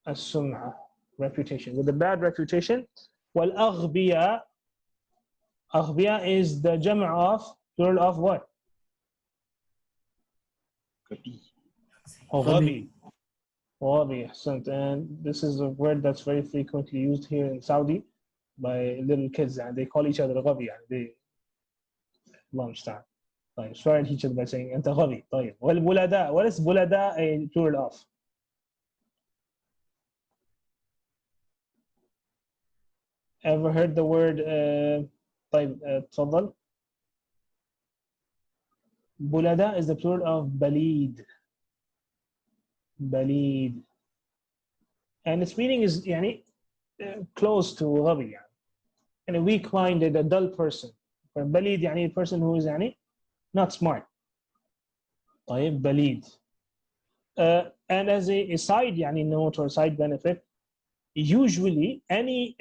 السمعة, reputation, with a bad reputation. والأغبياء, أغبياء is the jam'a of, plural of what? غبي. غبي, and this is a word that's very frequently used here in Saudi. by little kids, and they call each other غبي يعني they الله المستعان. طيب swear at each other by saying أنت غبي. طيب والبلداء, what is بلداء a plural of? Ever heard the word طيب تفضل. بلداء is the plural of بليد. بليد, and its meaning is يعني close to غبي يعني, and a weak-minded, a dull person. بليد يعني a person who is يعني not smart. طيب بليد. And as a side يعني note or side benefit, usually any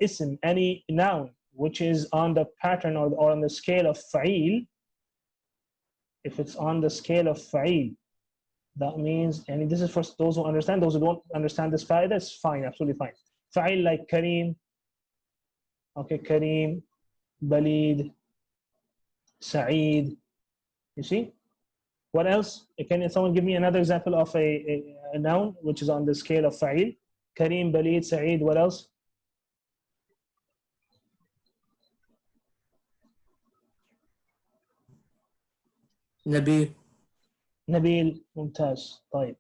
ism, any noun which is on the pattern or on the scale of fa'il, if it's on the scale of fa'il, that means, and this is for those who understand. Those who don't understand this fa'idah, that's fine, absolutely fine. Fa'il like Kareem, okay, Kareem, Balid, Sa'id. You see? What else? Can someone give me another example of a noun which is on the scale of fa'il? Kareem, Balid, Sa'id, what else? Nabil. Nabil, Mumtaz. طيب.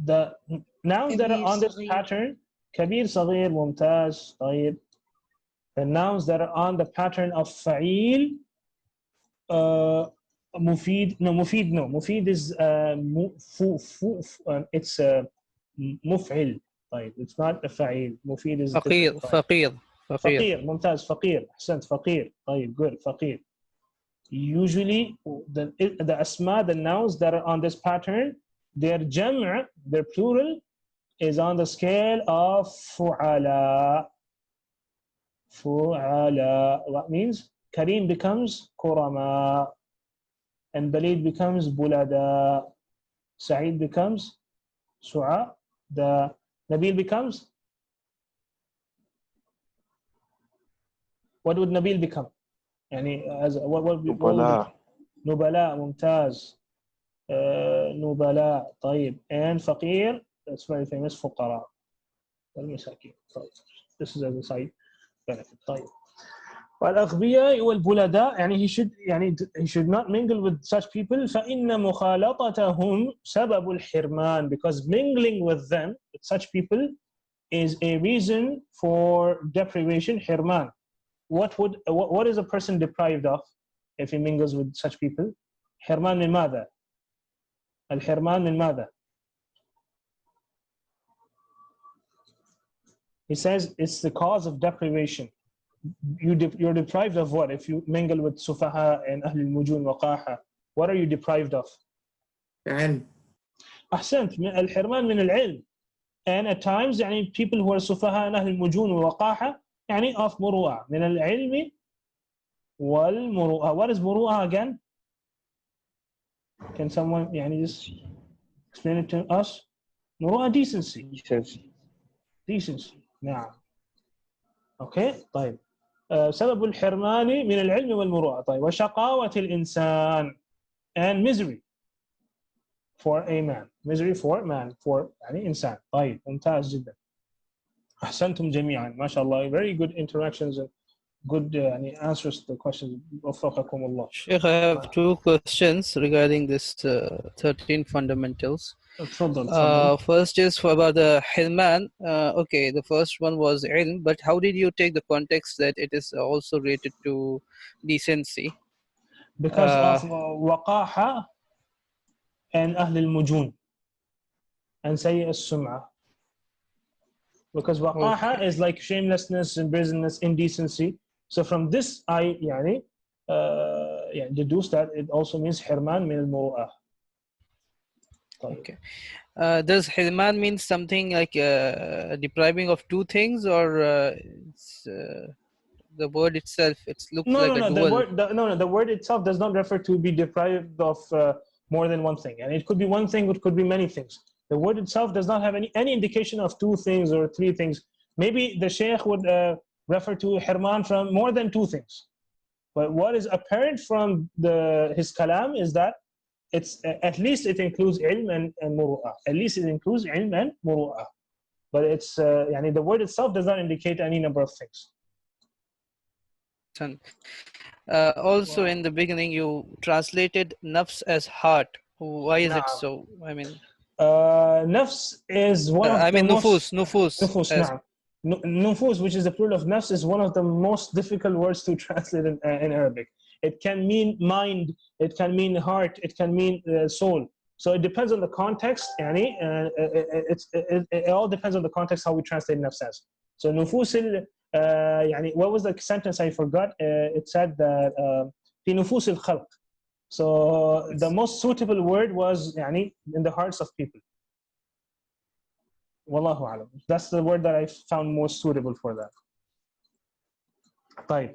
The nouns that are on this pattern, Kabir, Saghir, Mumtaz. طيب. The nouns that are on the pattern of fa'il, Mufid, no, Mufid, no. Mufid is it's muf'il. طيب. It's not a fa'il. Mufid is فقير فقير فقير. فقير, ممتاز, فقير, أحسنت, فقير. طيب, good, فقير. Usually the asma, the nouns that are on this pattern, their jam', their plural, is on the scale of fu'ala. Fu'ala. What means? Kareem becomes kurama, and Balid becomes bulada, Sa'id becomes su'a, the Nabil becomes, what would Nabil become? يعني as what نبلاء. نبلاء, ممتاز. نبلاء. طيب, and فقير, that's very famous, فقراء والمساكين. طيب, this is as a side benefit. طيب, والأغبياء والبلداء, يعني he should not mingle with such people. فإن مخالطتهم سبب الحرمان, because mingling with them, with such people, is a reason for deprivation, حرمان. What is a person deprived of if he mingles with such people? حرمان من ماذا? الحرمان من ماذا? He says it's the cause of deprivation. You're deprived of what? If you mingle with sufaha and ahl al-mujun waqaha, what are you deprived of? علم. أحسنت, الحرمان من العلم. And at times يعني people who are sufaha and ahl al-mujun waqaha يعني of muru'ah, من العلم والمروءة. What is muru'ah again? Can someone يعني just explain it to us? muru'ah, decency. Decency. نعم. Okay. طيب. سبب الحرمان من العلم والمروءة. طيب. وشقاوة الإنسان, and misery for a man. Misery for man, for يعني إنسان. طيب. ممتاز جدا. أحسنتم جميعا. ما شاء الله. Very good interactions and good answers to the questions. وفقكم الله. Sheikh, I have two questions regarding this 13 fundamentals. تفضل. First is about the Hilman. Okay, the first one was ilm, but how did you take the context that it is also related to decency? Because of waqaha and ahl al-mujun and sayyi as-sum'ah. Because waqaha is like shamelessness, brazenness, indecency. So from this I deduce that it also means hirman min al-muru'ah. Okay. Does Hilman mean something like depriving of two things, or the word itself? It looks like a dual. The word itself does not refer to be deprived of more than one thing, and it could be one thing, it could be many things. The word itself does not have any indication of two things or three things. Maybe the Shaykh would refer to hirman from more than two things. But what is apparent from his kalam is that it's at least it includes ilm and muru'ah. At least it includes ilm and muru'ah. but it's يعني the word itself does not indicate any number of things. Also, in the beginning, you translated nafs as heart. Why is it so? I mean, nafs is one of the most... nufus. نعم. Nufus, which is the plural of nafs, is one of the most difficult words to translate in Arabic. It can mean mind, it can mean heart, it can mean soul. So it depends on the context, يعني, it all depends on the context how we translate nafs as. So nufus, يعني, what was the sentence I forgot? It said that في نفوس الخلق. So the most suitable word was يعني, in the hearts of people. Wallahu alam. That's the word that I found most suitable for that. طيب.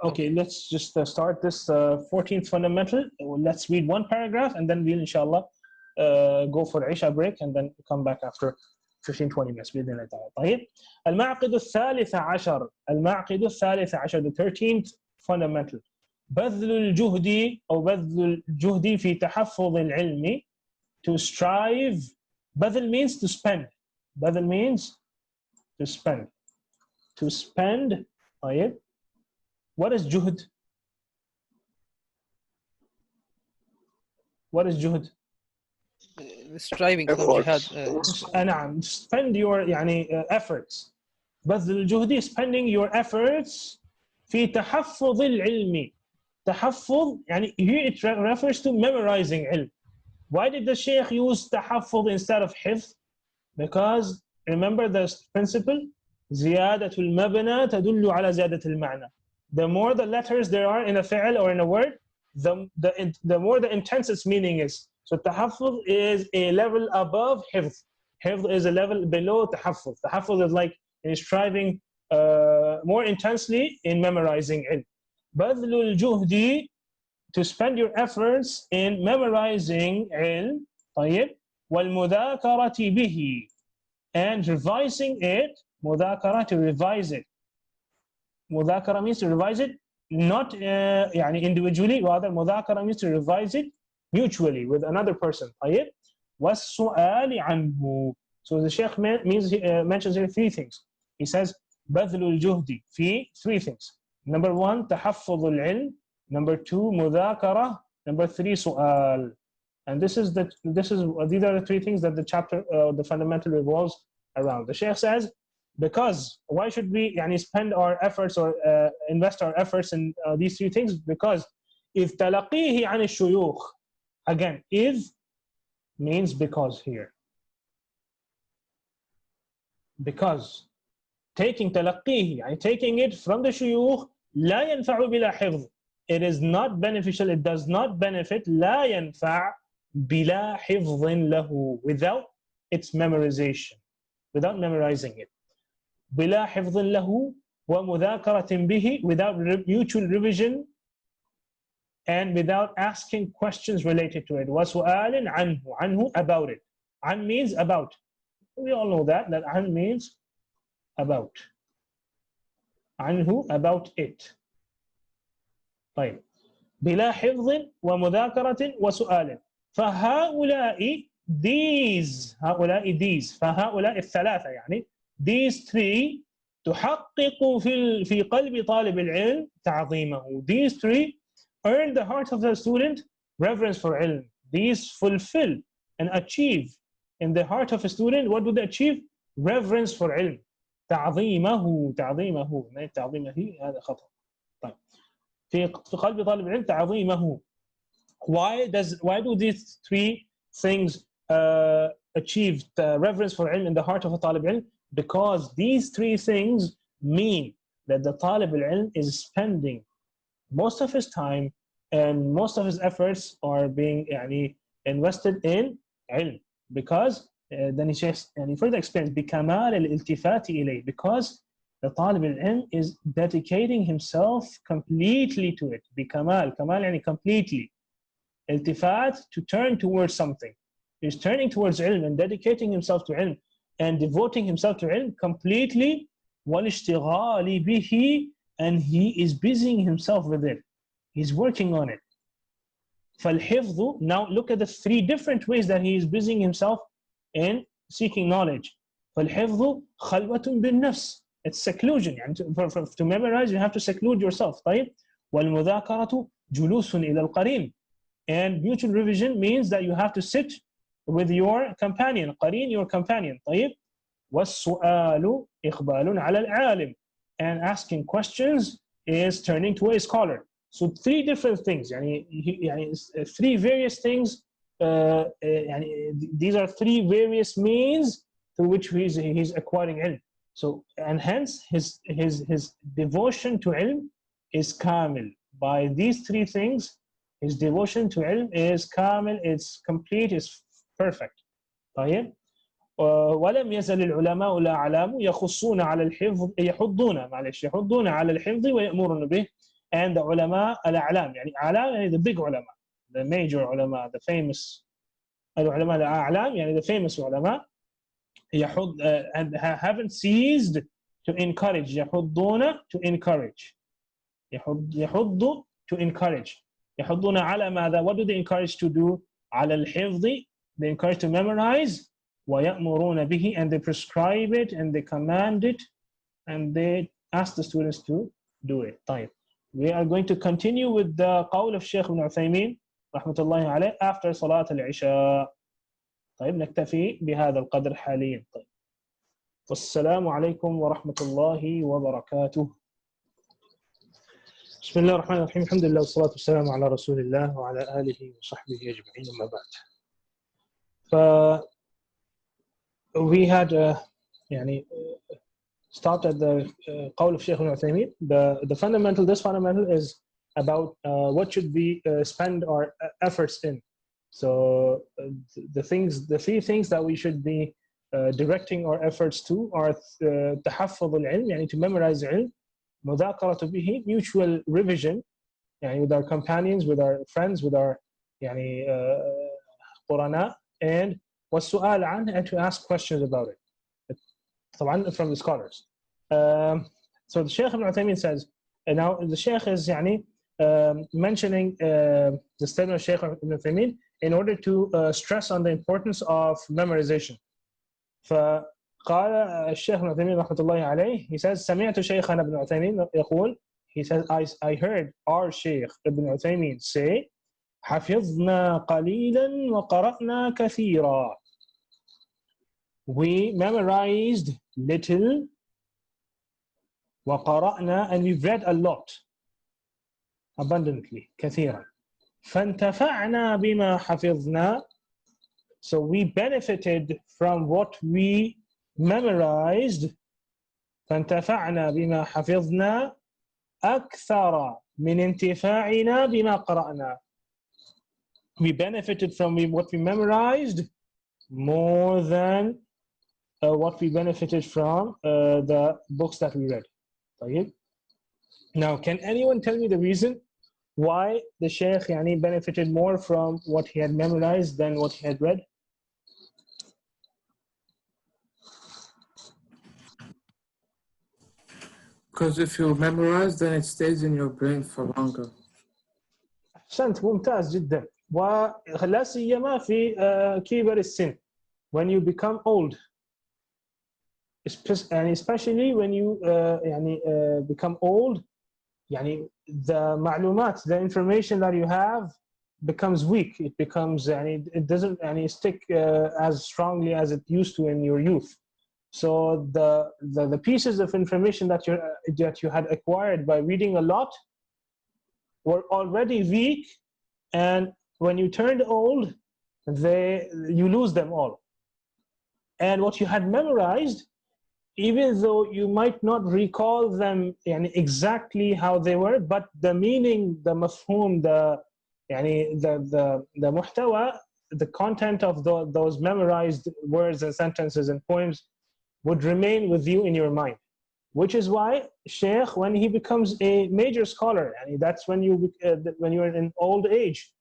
Okay, let's just start this 14th fundamental. Let's read one paragraph and then we'll inshallah go for Isha break and then come back after 15-20 minutes بإذن الله تعالى. طيب. المعقد الثالث عشر. المعقد الثالث عشر, the 13th fundamental. بذل الجهد أو بذل الجهد في تحفظ العلم, to strive. بذل means to spend. بذل means to spend. To spend. طيب. What is جهد? What is جهد? Striving for jihad. نعم. Spend your يعني efforts. بذل الجهد, spending your efforts في تحفظ العلم. تحفظ يعني here it refers to memorizing علم. Why did the Shaykh use تحفظ instead of حفظ? Because remember the principle, زيادة المبنى تدل على زيادة المعنى. The more the letters there are in a fi'l or in a word, the more the intense its meaning is. So تحفظ is a level above حفظ. حفظ is a level below تحفظ. تحفظ is like striving more intensely in memorizing علم. بذل الجهد, to spend your efforts in memorizing علم. طيب. والمذاكرة به, and revising it. مذاكرة, to revise it. مذاكرة means to revise it, not يعني individually, rather مذاكرة means to revise it mutually with another person. طيب. والسؤال عنه. So the Shaykh mentions here three things. He says بذل الجهد في three things. Number one, تحفظ العلم. Number two, مذاكرة. Number three, سؤال. And these are the three things that the chapter, the fundamental revolves around. The Shaykh says, because why should we يعني, spend our efforts or invest our efforts in these three things? Because if تلقيه عن الشيوخ, again, if means because here. Because taking تلقيه, يعني taking it from the shuyukh, لا ينفع بلا حفظ. It is not beneficial, it does not benefit, لا ينفع بلا حفظ له, without its memorization, without memorizing it. بلا حفظ له ومذاكرة به, without mutual revision and without asking questions related to it. وسؤال عنه, عنه, about it. عن means about. We all know that عن means about. عنه, about it. طيب. بلا حفظ ومذاكرة وسؤال. فهؤلاء these فهؤلاء الثلاثة يعني these three تحقق في قلب طالب العلم تعظيمه. These three earn the heart of the student reverence for ilm. These fulfill and achieve in the heart of a student, what do they achieve? Reverence for ilm. تعظيمه تعظيمه هذا خطأ. طيب. في قلب طالب العلم تعظيمه. Why do these three things achieve the reverence for ilm in the heart of a talib ilm? Because these three things mean that the talib ilm is spending most of his time and most of his efforts are being يعني, invested in ilm. Because then he further explains بكمال الالتفات إليه, because the talib al-ilm is dedicating himself completely to it. بكمال, كمال يعني completely. التفات, to turn towards something. He's turning towards ilm and dedicating himself to ilm and devoting himself to ilm completely. والاشتغال به, and he is busying himself with it. He's working on it. فالحفظ, now look at the three different ways that he is busying himself in seeking knowledge. فالحفظ خلوة بالنفس. It's seclusion. يعني to memorize you have to seclude yourself. طيب. والمذاكرة جلوس إلى القرين. And mutual revision means that you have to sit with your companion. قرين, your companion. طيب. والسؤال إقبال على العالم. And asking questions is turning to a scholar. So three different things. يعني three various things. يعني these are three various means through which he's acquiring ilm. So, and hence his devotion to ilm is kamil. By these three things, his devotion to ilm is kamil, it's complete, it's perfect. طيب. ولم يزل العلماء الأعلام يخصون على الحفظ يحضون على الحفظ ويأمرون به. And the علماء الأعلام يعني أعلام يعني the big علماء, the major علماء, the famous العلماء الأعلام يعني the famous علماء يحض and haven't ceased to encourage. يحضون to encourage. يحض to encourage. يحضون على ماذا? What do they encourage to do? على الحفظ. They encourage to memorize. ويأمرون به, and they prescribe it and they command it and they ask the students to do it. طيب. We are going to continue with the قول of Shaykh ibn Uthaymeen رحمة الله عليه after صلاة العشاء. طيب نكتفي بهذا القدر حاليا. طيب. والسلام عليكم ورحمة الله وبركاته. بسم الله الرحمن الرحيم. الحمد لله والصلاة والسلام على رسول الله وعلى آله وصحبه أجمعين. أما بعد. We had يعني stopped at the قول of Shaykh ibn Uthaymeen. The fundamental, this fundamental is about what should we spend our efforts in. So the three things that we should be directing our efforts to are تحفظ العلم يعني to memorize العلم, مذاكرة به mutual revision يعني with our companions, with our friends, with our يعني قرناء, and والسؤال عنه, and to ask questions about it. طبعا from the scholars. So the Shaykh ibn Uthaymeen says, and now the Shaykh is يعني mentioning the statement of Shaykh ibn Uthaymeen in order to stress on the importance of memorization. فقال الشيخ ابن عثيمين رحمة الله عليه, he says سمعت شيخنا ابن عثيمين يقول, he says I heard our Shaykh ibn Uthaymeen say حفظنا قليلا وقرأنا كثيرا. We memorized little وقرأنا, and we've read a lot, abundantly, كثيرا. فانتفعنا بما حفظنا, so we benefited from what we memorized. فانتفعنا بما حفظنا أكثر من انتفاعنا بما قرأنا. We benefited from what we memorized more than what we benefited from the books that we read. طيب. Now, can anyone tell me the reason why the Shaykh yani benefited more from what he had memorized than what he had read? Because if you memorize, then it stays in your brain for longer. أحسنت, ممتاز جدا. ولا سيما في كبر السن, when you become old, and especially when you become old, يعني the معلومات, the information that you have becomes weak. It becomes it doesn't stick as strongly as it used to in your youth. So the pieces of information that you had acquired by reading a lot were already weak, and when you turned old, you lose them all. And what you had memorized, even though you might not recall them exactly how they were, but the meaning, the mafhum, the muhtawa, the content of those memorized words and sentences and poems would remain with you in your mind. Which is why Shaykh, when he becomes a major scholar, that's when you're in old age.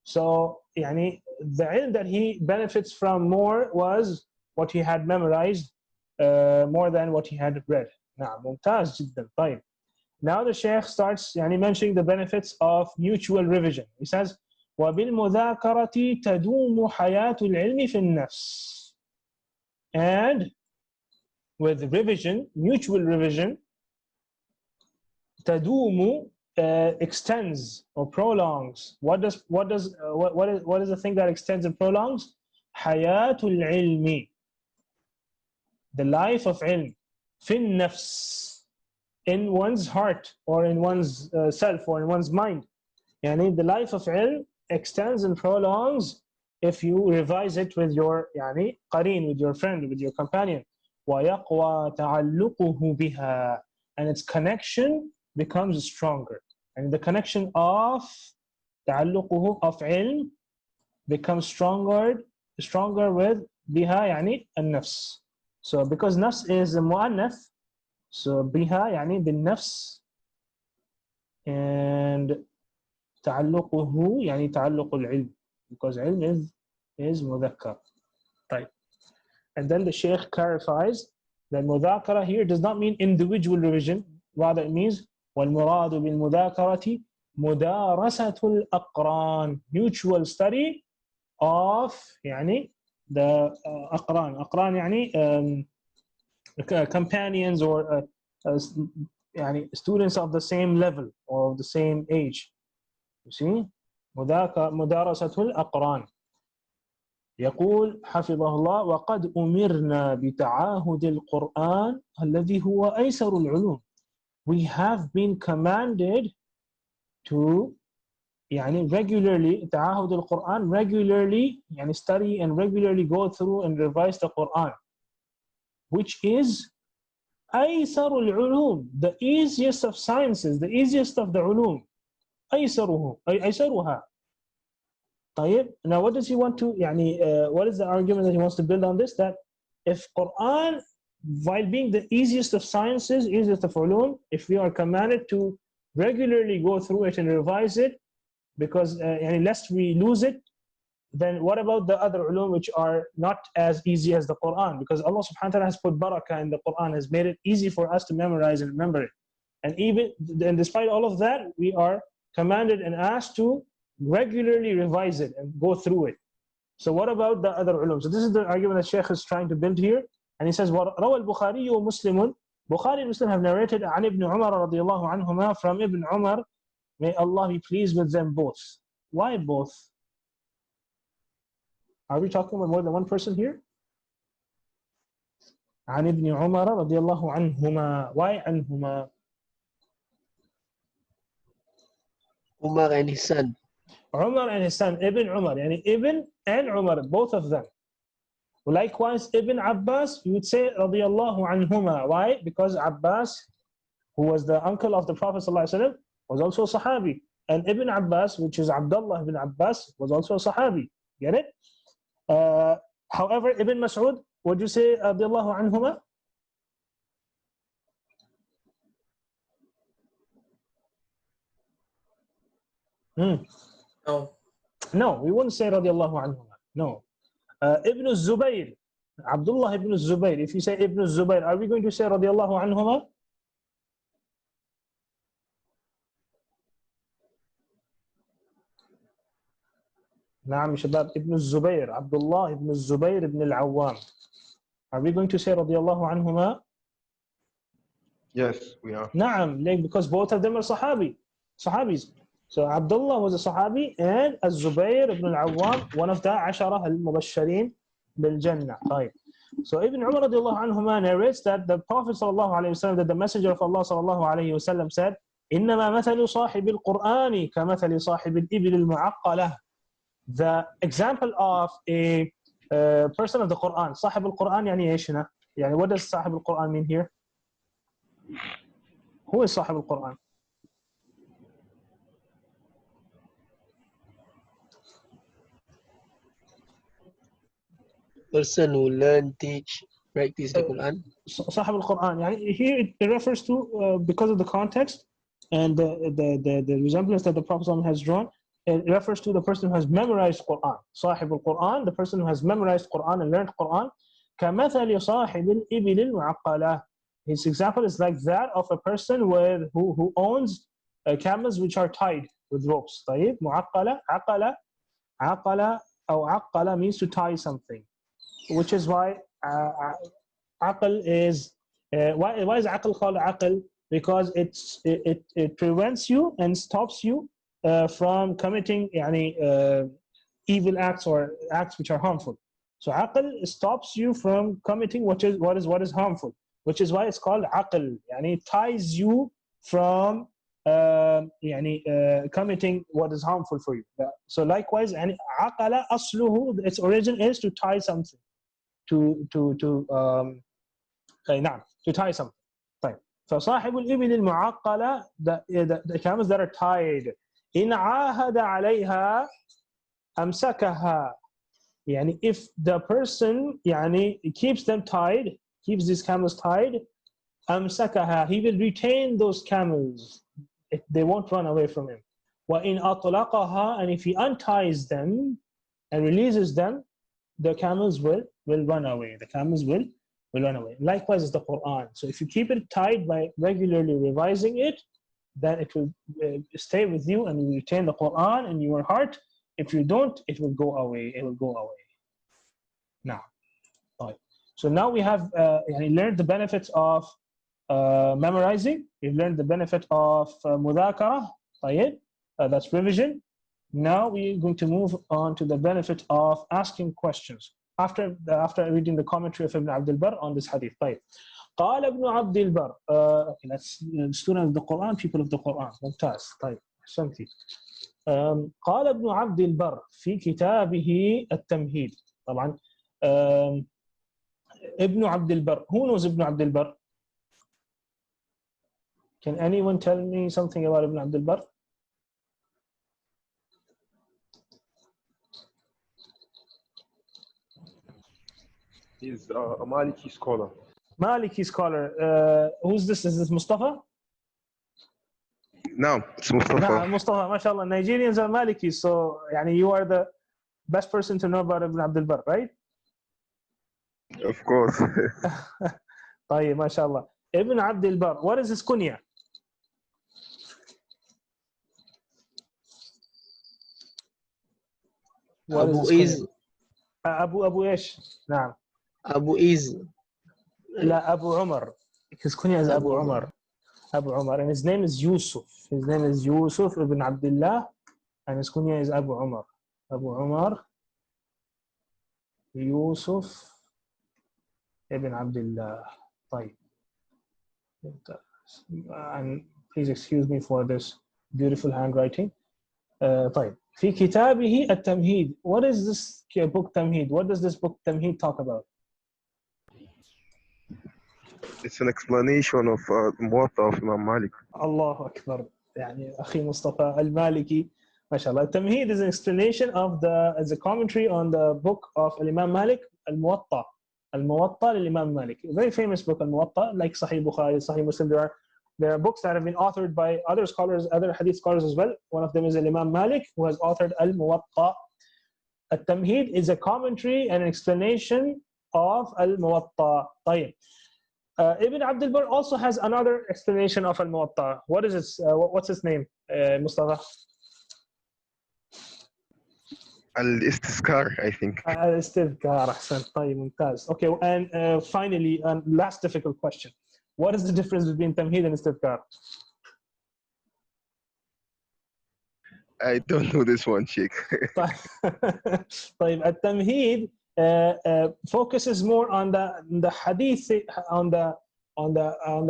So the ilm that he benefits from more was what he had memorized more than what he had read. نعم, ممتاز جدا. طيب. Now the Shaykh starts mentioning the benefits of mutual revision. He says وَبِالْمُذَاكَرَةِ تَدُومُ حَيَاةُ الْعِلْمِ فِي النَّفْسِ. And with revision, mutual revision, تدوم extends or prolongs. What is the thing that extends and prolongs? حياة العلم, the life of ilm, في النفس, in one's heart or in one's self or in one's mind. يعني the life of ilm extends and prolongs if you revise it with your يعني قرين, with your friend, with your companion. ويقوى تعلقه بها, and its connection becomes stronger. And the connection of تعلقه of ilm becomes stronger with بها يعني النفس. So because nafs is a mu'annath, so بها يعني بالنفس, and تعلقه يعني تعلق العلم, because ilm is مذكر. طيب. And then the Shaykh clarifies that mudhakara here does not mean individual revision, rather it means والمراد بالمذاكرة مدارسة الأقران, mutual study of يعني the أقران يعني companions or يعني students of the same level or of the same age. You see, مدارسة الأقران. يقول حفظه الله وقد أمرنا بتعاهد القرآن الذي هو أيسر العلوم. We have been commanded to يعني regularly تعاهد القرآن, regularly يعني study and regularly go through and revise the Quran, which is أيسر العلوم, the easiest of sciences, the easiest of the علوم. أيسرها. طيب, now what does he want to يعني what is the argument that he wants to build on this? That if Quran, while being the easiest of sciences, easiest of ulum, if we are commanded to regularly go through it and revise it, because lest we lose it, then what about the other ulum which are not as easy as the Quran? Because Allah subhanahu wa ta'ala has put barakah in the Quran, has made it easy for us to memorize and remember it. And despite all of that, we are commanded and asked to regularly revise it and go through it. So what about the other ulum? So this is the argument that Shaykh is trying to build here. And he says, وَرَوَى الْبُخَارِيُّ وَمُسْلِمٌ, Bukhari and Muslim have narrated عن ابن عمر رضي الله عنهما, from Ibn Umar, may Allah be pleased with them both. Why both? Are we talking about more than one person here? عن ابن عمر رضي الله عنهما. Why عنهما? Umar and his son. Umar and his son, Ibn Umar, yani Ibn and Umar, both of them. Likewise, Ibn Abbas, you would say radiyallahu anhuma. Why? Because Abbas, who was the uncle of the Prophet ﷺ, was also a Sahabi. And Ibn Abbas, which is Abdullah ibn Abbas, was also a Sahabi. Get it? However, Ibn Mas'ud, would you say radiyallahu anhuma? No, we wouldn't say radiyallahu anhuma. No. Ibn Zubayr, Abdullah ibn Zubayr. If you say Ibn Zubayr, are we going to say radiyallahu anhuma? نعم شباب, Ibn Zubayr, Abdullah ibn Zubayr ibn al-Awwam. Are we going to say radiyallahu anhuma? Yes, we are. نعم, because both of them are Sahabis. So Abdullah was a Sahabi, and Az-Zubayr ibn al-Awwam, one of the Ashara al-Mubashirin bil-Jannah. Right. So Ibn Umar radiallahu anhuma narrates that the Prophet sallallahu alayhi wa sallam, that the Messenger of Allah sallallahu alayhi wa sallam said, إِنَّمَا مَثَلُ صَاحِبِ الْقُرْآنِ كَمَثَلِ صَاحِبِ الْإِبِلِ الْمُعَقَّلَةِ. The example of a person of the Quran, صاحب القرآن يعني إيش هنا? يعني what does صاحب القرآن mean here? Who is صاحب القرآن? Person who learn, teach, practice the Quran. صاحب القرآن. يعني here it refers to because of the context and the resemblance that the Prophet has drawn, it refers to the person who has memorized Quran. صاحب القرآن, the person who has memorized Quran and learned Quran. كمثل صاحب الإبل المعقلة. His example is like that of a person who owns camels which are tied with ropes. طيب, معقلة, عقلة أو عقلة means to tie something, which is why Aql is why is aql called aql? Because it prevents you and stops you from committing evil acts or acts which are harmful. So aql stops you from committing what is harmful, which is why it's called aql. It ties you from committing what is harmful for you. So likewise, aqala asluhu, its origin is to tie something, to tie something. طيب. فصاحب الإبل المعقلة, the camels that are tied, إن عاهد عليها أمسكها. If the person keeps them tied, keeps these camels tied, أمسكها, he will retain those camels. They won't run away from him. وإن أطلقها, and if he unties them and releases them, the camels will run away. The camels will run away. Likewise is the Quran. So if you keep it tied by regularly revising it, then it will stay with you and you retain the Quran in your heart. If you don't, it will go away. It will go away. Now, right. So now we have learned the benefits of memorizing. We've learned the benefit of mudhakara. That's revision. Now we're going to move on to the benefit of asking questions after reading the commentary of Ibn Abd al-Barr on this hadith. طيب. قال ابن عبد البر, that's students of the Quran, people of the Quran. ممتاز. طيب. أحسنتي. قال ابن عبد البر في كتابه التمهيد. طبعا ابن عبد البر. Who knows Ibn Abd al-Barr? Can anyone tell me something about Ibn Abd al-Barr? He's a Maliki scholar. Maliki scholar. Who's this? Is this Mustafa? No, it's Mustafa. Nah, Mustafa, mashallah. Nigerians are Maliki, so you are the best person to know about Ibn Abd al-Barr, right? Of course. طيب, mashallah. Ibn Abd al-Barr, what is his kunya? Abu Iz. أبو إيش؟ نعم. Abu Iz. لا, Abu Umar. His kunya is Abu Umar. Abu Umar, and his name is Yusuf. His name is Yusuf ibn Abdullah, and his kunya is Abu Umar. Abu Umar Yusuf ibn Abdullah. طيب. And please excuse me for this beautiful handwriting. طيب. في كتابه التمهيد. What is this book Tamheed? What does this book Tamheed talk about? It's an explanation of Muwatta of Imam Malik. الله أكبر. أخي مصطفى المالكي. ما شاء الله. التمهيد is an explanation of as a commentary on the book of Imam Malik, Al-Muwatta. Al-Muwatta Imam Malik. A very famous book, Al-Muwatta, like Sahih Bukhari, Sahih Muslim. There are books that have been authored by other scholars, other hadith scholars as well. One of them is Imam Malik, who has authored Al-Muwatta. Al-Tamheed is a commentary and an explanation of Al-Muwatta. طيب. Ibn Abd al-Barr also has another explanation of Al-Muwatta. What is its? What's its name, Mustafa? Al-Istizkar, I think. Al-Istizkar. أحسنت. طيب, ممتاز. Okay, and finally, last difficult question. What is the difference between Tamheed and Istizkar? I don't know this one, Sheikh. طيب, التمهيد focuses more on the hadith, on the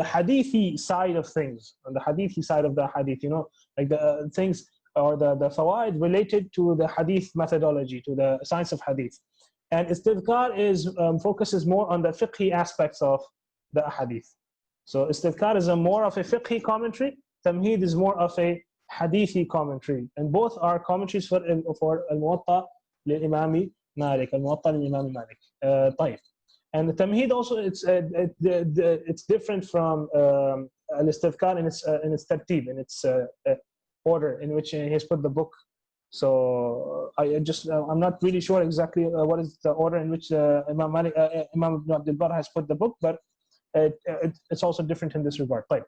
hadithi side of things, on the hadithi side of the hadith, like the things or the fawaid related to the hadith methodology, to the science of hadith. And Istidkar focuses more on the fiqhi aspects of the hadith. So Istidkar is more of a fiqhi commentary. Tamheed is more of a hadithi commentary, and both are commentaries for Al-Muwatta lil-Imam Malik, Al-Muwatta lil-Imam Malik. طيب. And the Tamheed also, it's different from Al-Istidkar in its tartib, in its order in which he has put the book. So I'm not really sure exactly what is the order in which Imam Ibn Abd al-Barr has put the book, but it's also different in this regard. طيب.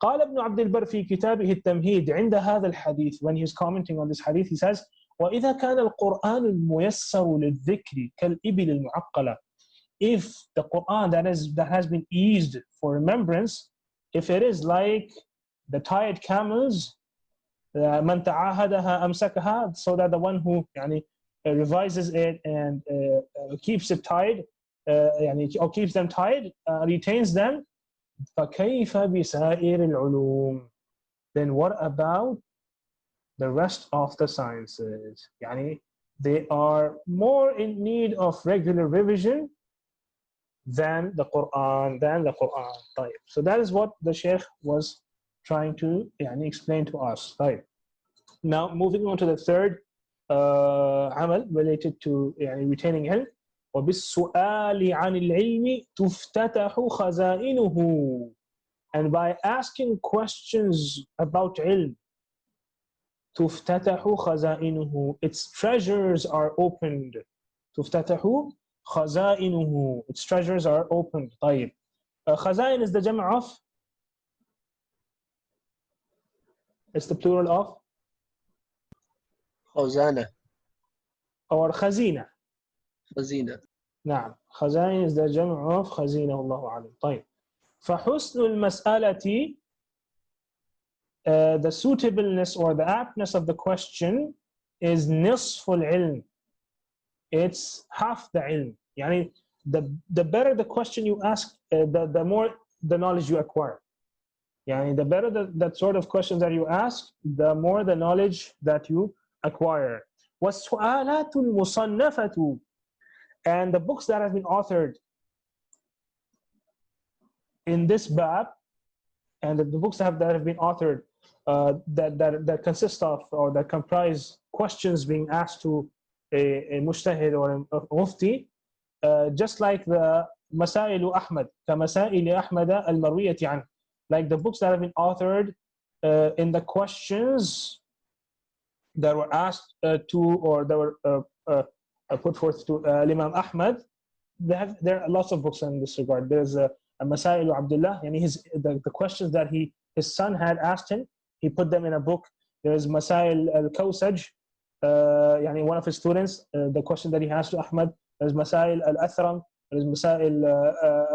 قال ابن عبد البر في كتابه التمهيد عند هذا الحديث, when he's commenting on this hadith, he says, وإذا كان القرآن الميسر للذكر كالإبل المعقلة if the Quran that has been eased for remembrance, if it is like the tired camels, من تعاهدها أمسكها, so that the one who يعني revises it and keeps it tied, يعني or keeps them tied, retains them. فكيف بسائر العلوم? Then what about the rest of the sciences? يعني they are more in need of regular revision than the Quran. طيب. So that is what the Sheikh was trying to explain to us. طيب. Now moving on to the third عمل related to retaining ilm. وبالسؤال عن العلم تفتتح خزائنه. And by asking questions about ilm, تفتتح خزائنه, its treasures are opened. تفتتح خزائنه, its treasures are opened. طيب. خزائن is the جمع of, it's the plural of, خزانة. or خزينة. خزينة. نعم. خزائن is the جمع of خزينة. الله أعلم. طيب. فحسن المسألة, the suitableness or the aptness of the question is نصف العلم. It's half the ilm. يعني the better the question you ask, the more the knowledge you acquire. يعني the better that sort of questions that you ask, the more the knowledge that you acquire. والسؤالات المصنفة, and the books that have been authored in this bab, and the books that have been authored that consist of or that comprise questions being asked to a mujtahid or a mufti, just like the Masailu Ahmad, كمسائل أحمد المروية عنه, like the books that have been authored in the questions that were asked to, or that were put forth to Imam Ahmad. There are lots of books in this regard. There's a Masailu Abdullah, and the questions that his son had asked him, he put them in a book. There's Masail al-Kawsaj, one of his students, the question that he asked to Ahmad. There's Masail al-Athram, there's Masail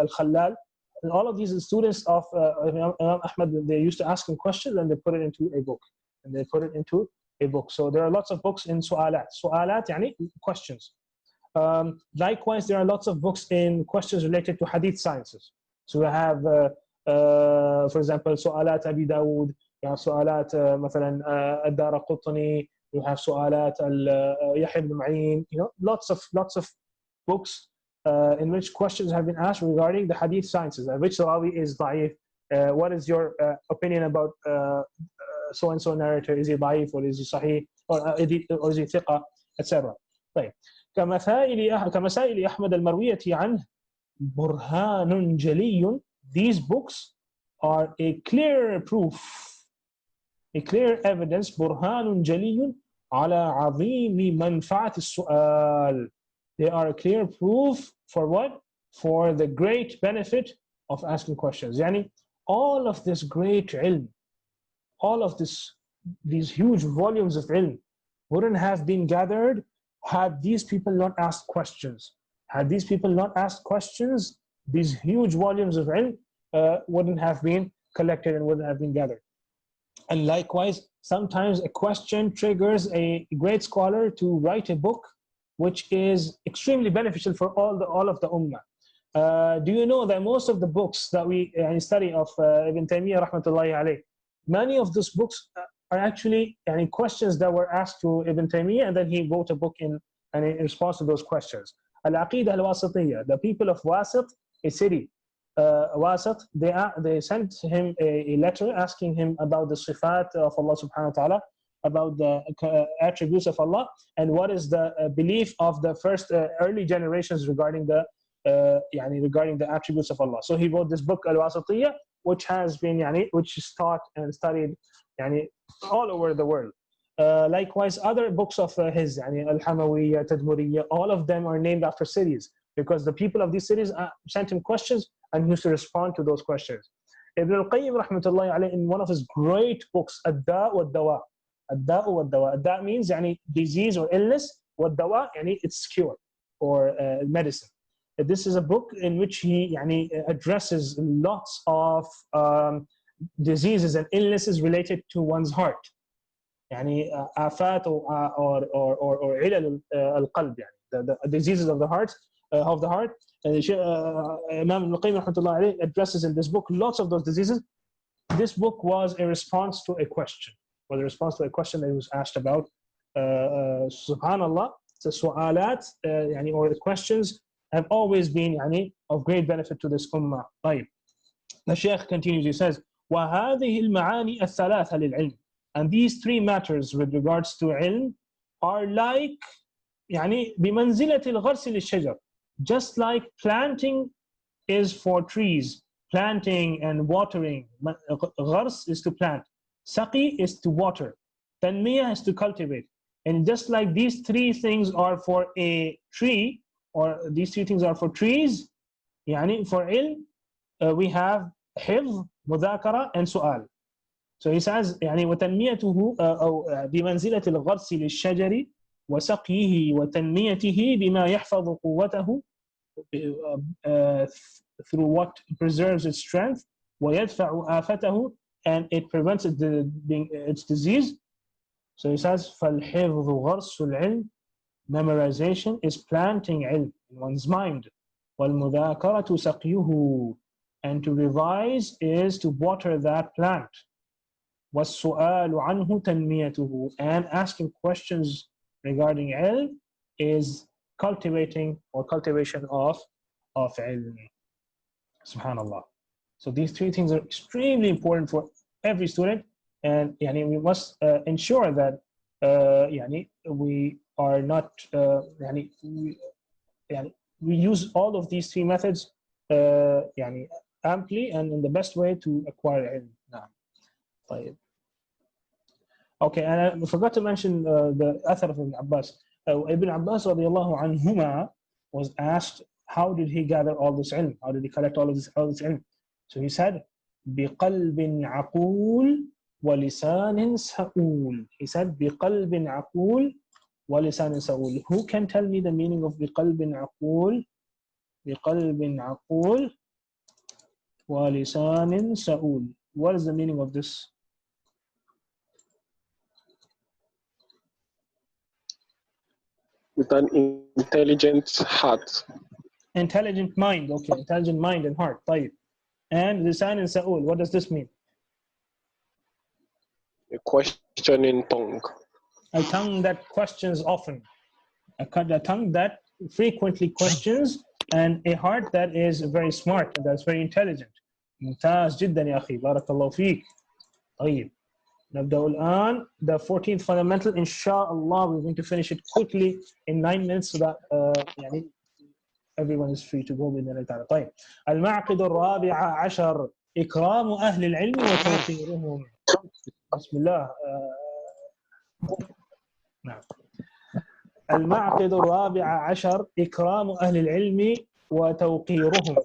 al-Khallal. And all of these students of Imam Ahmad, they used to ask him questions and they put it into a book. So there are lots of books in su'alat. Su'alat, questions. Likewise, there are lots of books in questions related to hadith sciences. So we have, for example, su'alat Abi Dawood, you have su'alat مثلا الدارقطني, you have su'alat Yahya ibn Ma'in, lots of books in which questions have been asked regarding the hadith sciences. Which rawi is da'if? What is your opinion about so and so narrator? Is he da'if or is he sahih or is he thiqa, etc. طيب. كمسائل أحمد المروية عنه برهان جلي. These books are a clear proof, a clear evidence. برهان جلي على عظيم منفعة السؤال. They are a clear proof for what? For the great benefit of asking questions. All of this great ilm, all of these huge volumes of ilm wouldn't have been gathered had these people not asked questions. Had these people not asked questions, these huge volumes of ilm wouldn't have been collected and wouldn't have been gathered. And likewise, sometimes a question triggers a great scholar to write a book which is extremely beneficial for all of the ummah. Do you know that most of the books that we study of Ibn Taymiyyah rahmatullahi alayh, many of those books are actually questions that were asked to Ibn Taymiyyah, and then he wrote a book in response to those questions. Al-Aqidah al-Wasitiyya, the people of Wasit, a city, Wasit, they sent him a letter asking him about the sifat of Allah subhanahu wa ta'ala, about the attributes of Allah, and what is the belief of the first early generations regarding the attributes of Allah. So he wrote this book Al-Wasitiyya, which has been which is taught and studied all over the world. Likewise, other books of his, Al-Hamawiyya, Tadmuriyya, all of them are named after cities, because the people of these cities sent him questions and he used to respond to those questions. Ibn al-Qayyim rahmatullahi alayhi, in one of his great books, Ad-Da' wa-Dawa. Ad-Da' wa-Dawa. Ad-Da' means disease or illness. Wa-Dawa, it's cure or medicine. this is a book in which he يعني, addresses lots of diseases and illnesses related to one's heart. يعني آفات or علل القلب يعني the diseases of the heart and Imam Ibn Qayyim رحمة الله عليه addresses in this book lots of those diseases. This book was a response to a question that he was asked about. Subhanallah, the su'alat يعني, or the questions have always been يعني, of great benefit to this ummah. طيب. The Shaykh continues, he says وهذه المعاني الثلاثة للعلم, and these three matters with regards to ilm are like يعني بمنزلة الغرس للشجر, just like planting is for trees, planting and watering. غرس is to plant, saqi is to water, tanmiyah is to cultivate. And just like these three things are for a tree, or these three things are for trees, يعني for ilm, we have حفظ, مذاكرة, and سؤال. So he says يعني وتنميته أو بمنزلة الغرس للشجر وسقيه وتنميته بما يحفظ قوته through what preserves its strength ويدفع آفته, and it prevents its disease. So he says فالحفظ غرس العلم, memorization is planting ilm in one's mind. والمذاكرة سقيه, and to revise is to water that plant. والسؤال عنه تنميته, and asking questions regarding ilm is cultivation of ilm. Subhanallah. So these three things are extremely important for every student, and يعني, we must ensure that يعني, we are not يعني, we use all of these three methods يعني, amply and in the best way to acquire ilm. نعم. طيب. Okay, and I forgot to mention the Athar of Ibn Abbas. Ibn Abbas radiallahu anhuma was asked, how did he gather all this ilm? How did he collect all this ilm? So he said, بِقَلْبٍ عَقُولٍ وَلِسَانٍ سَؤُولٍ. He said, بِقَلْبٍ عَقُولٍ وَلِسَانٍ سَؤُولٍ. Who can tell me the meaning of بِقَلْبٍ عَقُولٍ? بِقَلْبٍ عَقُولٍ وَلِسَانٍ سَؤُولٍ. What is the meaning of this? With an intelligent heart. Intelligent mind, okay, intelligent mind and heart. طيب. And lisan and sa'ul, what does this mean? A questioning tongue. A tongue that questions often. A tongue that frequently questions, and a heart that is very smart and that's very intelligent. ممتاز جدا يا أخي, بارك الله فيك. طيب. نبدأ الآن the 14th fundamental. Inshallah, we're going to finish it quickly in 9 minutes so that يعني everyone is free to go بإذن الله تعالى. طيب. المعقد الرابع عشر, إكرام أهل العلم وتوقيرهم. بسم الله. نعم. المعقد الرابع عشر, إكرام أهل العلم وتوقيرهم.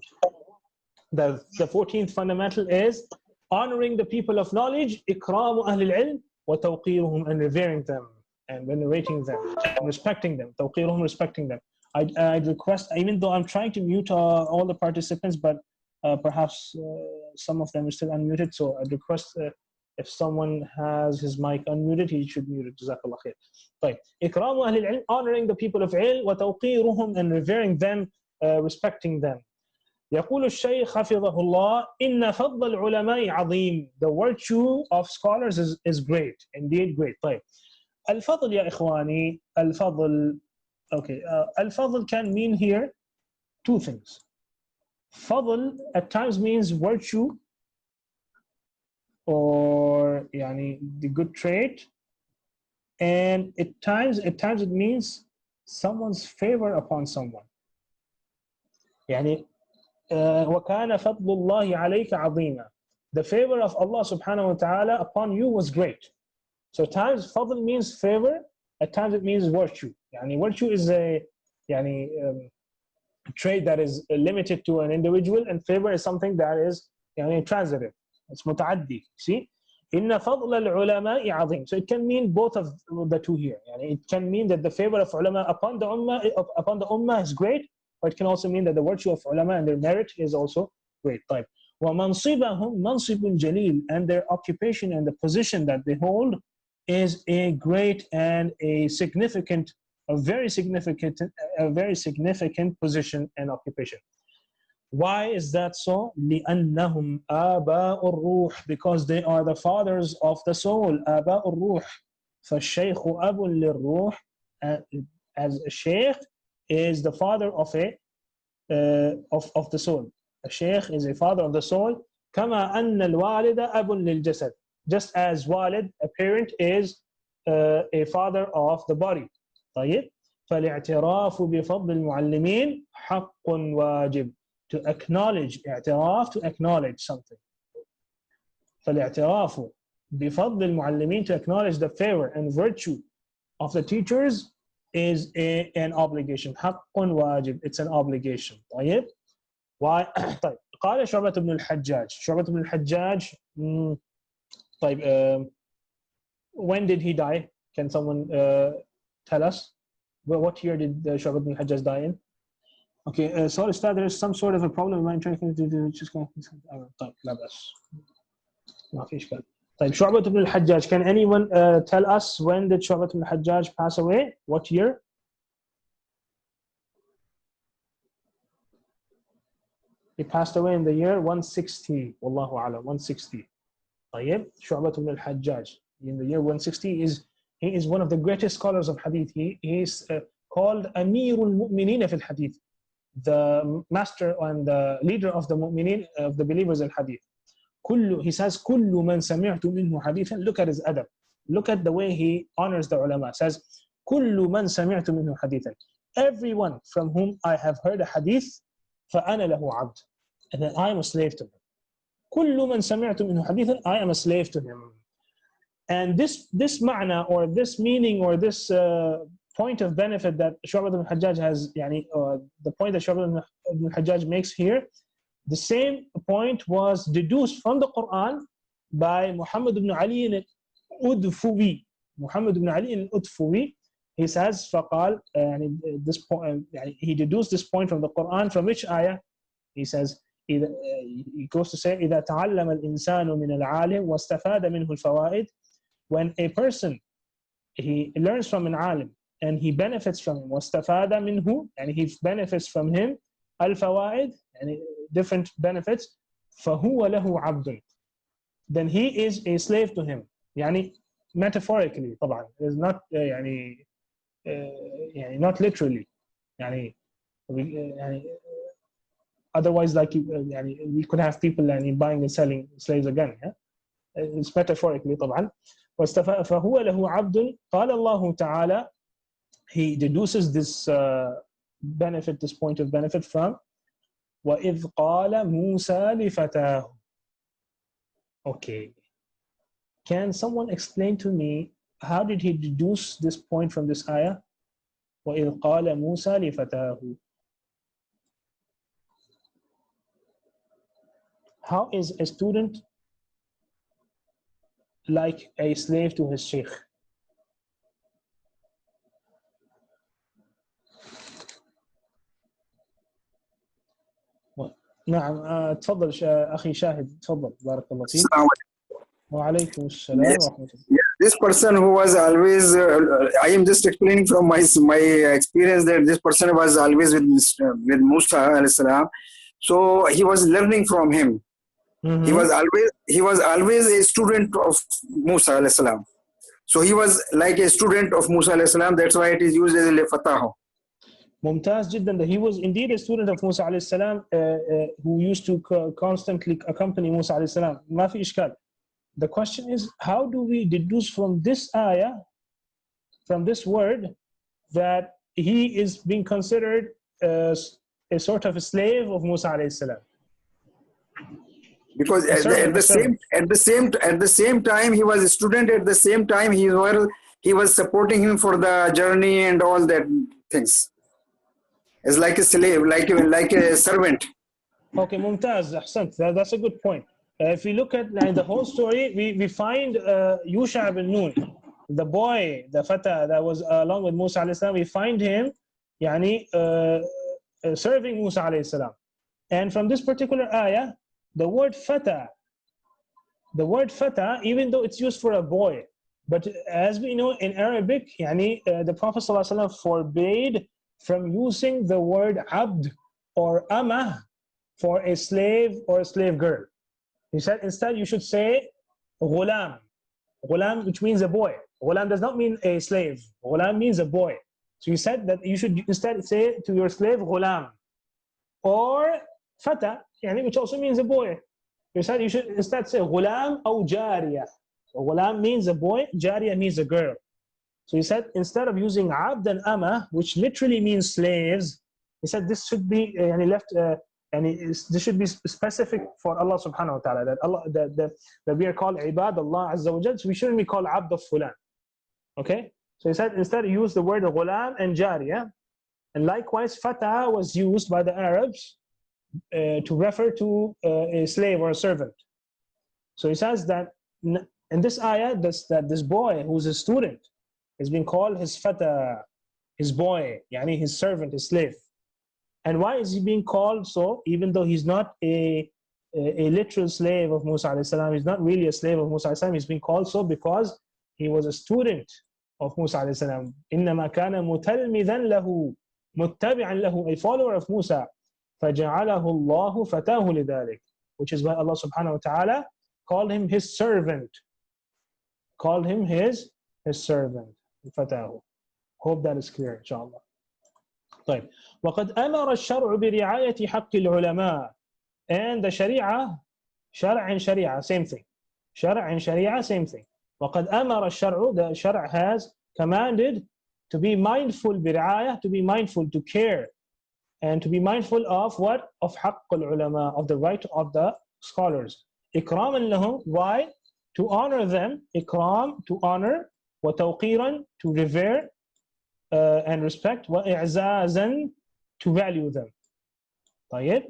The 14th fundamental is honoring the people of knowledge, إكرام أهل العلم وتوقيرهم, and revering them and venerating them and respecting them. توقيرهم, respecting them. I'd request, even though I'm trying to mute all the participants, but perhaps some of them are still unmuted, so I'd request if someone has his mic unmuted, he should mute it. جزاك الله خير. طيب. إكرام أهل العلم, honoring the people of ilm, وتوقيرهم, and revering them, respecting them. يقول الشيخ حفظه الله إن فضل العلماء عظيم. The virtue of scholars is great, indeed great. طيب. الفضل يا إخواني, الفضل, okay, الفضل can mean here two things. فضل at times means virtue or يعني the good trait, and at times it means someone's favor upon someone. يعني وَكَانَ فَضْلُ اللَّهِ عَلَيْكَ عَظِيمًا. The favor of Allah subhanahu wa ta'ala upon you was great. So at times fadl means favor, at times it means virtue. يعني virtue is a يعني trait that is limited to an individual, and favor is something that is يعني transitive. It's متعدي. See? إن فضل العلماء عظيم. So it can mean both of the two here. يعني it can mean that the favor of ulama upon the ummah is great, or it can also mean that the virtue of ulama and their merit is also great. طيب. وَمَنْصِبَهُمْ مَنْصِبٌ جَلِيلٌ, and their occupation and the position that they hold is a great and a very significant position and occupation. Why is that so? لِأَنَّهُمْ آبَاءُ الرُّوحِ, because they are the fathers of the soul. آباء الروح. فالشيخ أب للروح, as a sheikh is the father of the soul. A sheikh is a father of the soul. كما أن الوالد أب للجسد, just as walid, a parent, is a father of the body. طيب. فالاعتراف بفضل المعلمين حق واجب. To acknowledge, اعتراف, to acknowledge something. فالاعتراف بفضل المعلمين, to acknowledge the favor and virtue of the teachers is an obligation. حق واجب, it's an obligation. طيب. Why? طيب. قال شعبة بن الحجاج. شعبة بن الحجاج. طيب. When did he die? Can someone tell us? What year did شعبة بن الحجاج die in? Okay, so Ustad, there is some sort of a problem. I'm trying to do just طيب لا بأس. ما في إشكال. طيب شعبة بن الحجاج, can anyone tell us when did شعبة بن الحجاج pass away? What year? He passed away in the year 160. Wallahu a'lam, 160. طيب شعبة بن الحجاج in the year 160 he is one of the greatest scholars of hadith. He is called Amirul Mu'mineen fil hadith, the master and the leader of the mu'mineen, of the believers in hadith. He says كل من سمعت منه حديثا. Look at his adab, look at the way he honors the ulama. Says كل من سمعت منه حديثا, everyone from whom I have heard a hadith, فأنا له عبد, and then I am a slave to him. كل من سمعت منه حديثا, I am a slave to him. And this ma'na, or this meaning, or this point of benefit that Shu'bah ibn Hajjaj has, the point that Shu'bah ibn Hajjaj makes here, the same point was deduced from the Quran by Muhammad ibn Ali al-Udfuwi. Muhammad ibn Ali al-Udfuwi, he says, فقال, this point, he deduced this point from the Quran. From which ayah? He says, he goes to say, إذا تعلم الإنسان من العالم واستفاد منه الفوائد. When a person, he learns from an alim and he benefits from him, واستفاد منه, and he benefits from him الفوائد, and different benefits, فهو له عبد, then he is a slave to him. Metaphorically طبعا, is not not literally. Otherwise, we could have people buying and selling slaves again. Yeah? It's metaphorically طبعا. فهو له عبد. قال الله تعالى, he deduces this benefit, this point of benefit from وإذ قال موسى لفتاه. Okay, can someone explain to me how did he deduce this point from this ayah? وإذ قال موسى لفتاه. How is a student like a slave to his sheikh? نعم تفضل أخي شاهد, تفضل بارك الله فيك. وعليكم السلام ورحمة الله. This person who was always, I am just explaining from my experience that this person was always with Musa alayhi salam. So he was learning from him. Mm-hmm. He was always a student of Musa alayhi salam. So he was like a student of Musa alayhi salam. That's why it is used as a fatahu. ممتاز جدا. That he was indeed a student of Musa alayhi salam, who used to constantly accompany Musa alayhi salam. ما في إشكال. The question is, how do we deduce from this ayah, from this word, that he is being considered a sort of a slave of Musa alayhi salam? Because at the same time he was a student. At the same time he was supporting him for the journey and all that things. It's like a slave, like a servant. Okay, Mumtaz, Ahsant. That's a good point. If we look at the whole story, we find Yusha ibn Nun, the boy, the fata that was along with Musa alayhi salam, we find him serving Musa alayhi salam. And from this particular ayah, the word fata, even though it's used for a boy, but as we know in Arabic, the Prophet ﷺ forbade from using the word abd or amah for a slave or a slave girl. He said instead you should say ghulam, which means a boy. Ghulam does not mean a slave. Ghulam means a boy. So he said that you should instead say to your slave ghulam, or fata, which also means a boy. He said you should instead say ghulam or jariya. So ghulam means a boy, jariya means a girl. So he said instead of using abd and amma, which literally means slaves, he said this should be left. This should be specific for Allah subhanahu wa ta'ala, that we are called ibad Allah azza wa jal, so we shouldn't be called abd of fulan. Okay? So he said instead use the word ghulam and jariya. And likewise fata was used by the Arabs to refer to a slave or a servant. So he says that in this ayah, that this boy who's a student is being called his fata, his boy, his servant, his slave. And why is he being called so, even though he's not a literal slave of Musa alayhi salam, he's not really a slave of Musa alayhi salam, he's being called so because he was a student of Musa alayhi salam. إِنَّمَا كَانَ مُتَلْمِذًا لَهُ مُتَّبِعًا لَهُ, a follower of Musa. فَجَعَلَهُ اللَّهُ فَتَاهُ لِذَلِكَ, which is why Allah subhanahu wa ta'ala called him his servant. Called him his servant. فَتَاهُ. Hope that is clear, inshallah. طيب. وقد أمر الشرع برعاية حق العلماء. And the Sharia, Shara and Sharia, same thing. Shara and Sharia, same thing. وقد أمر الشرع, the Shara has commanded to be mindful, برعاية, to be mindful, to care, and to be mindful of what? Of حق العلماء, of the right of the scholars. إكراما لهم, why? To honor them, إكرام, to honor, وتوقيرا, to revere, and respect, وإعزازا, to value them. طيب.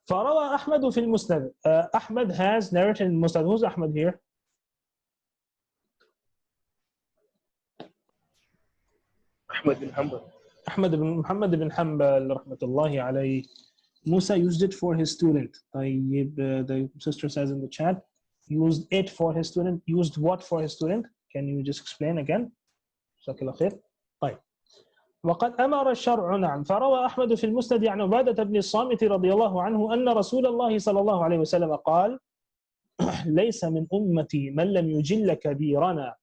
فروى أحمد في المسند. Ahmad has narrated in Musnad. Who's Ahmad here? Ahmad bin Hanbal. Ahmad ibn Muhammad ibn Hanbal rahmatullahi alayhi. Musa used it for his student. The sister says in the chat, used it for his student. Used what for his student? Can you just explain again? جزاك الله خير. طيب. وقد أمر الشرع نعم. فروى أحمد في المسند عن عبادة بن الصامت رضي الله عنه أن رسول الله صلى الله عليه وسلم قال ليس من أمتي من لم يجل كبيرنا.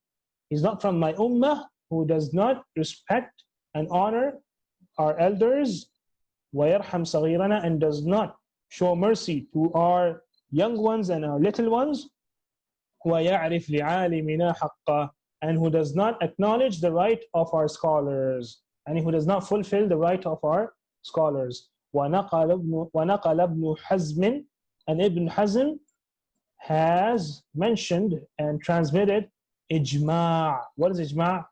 He's not from my ummah who does not respect and honor our elders, ويرحم صغيرنا, and does not show mercy to our young ones and our little ones, ويعرف لعالمنا حقه, and who does not acknowledge the right of our scholars, and who does not fulfill the right of our scholars. وَنَقَلَ ابْنُ حَزْمٍ, and Ibn Hazm has mentioned and transmitted ijma'. What is ijma'?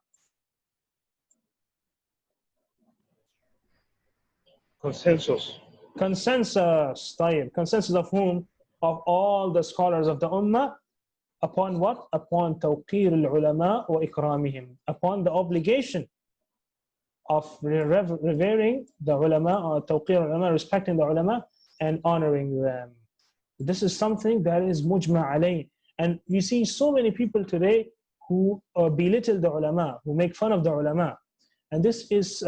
Consensus. Consensus. طيب. Consensus of whom? Of all the scholars of the ummah. Upon what? Upon توقير العلماء وإكرامهم. Upon the obligation of revering the ulama, or توقير ulama, respecting the ulama and honoring them. This is something that is mujma' alayh. And we see so many people today who belittle the ulama, who make fun of the ulama. And this is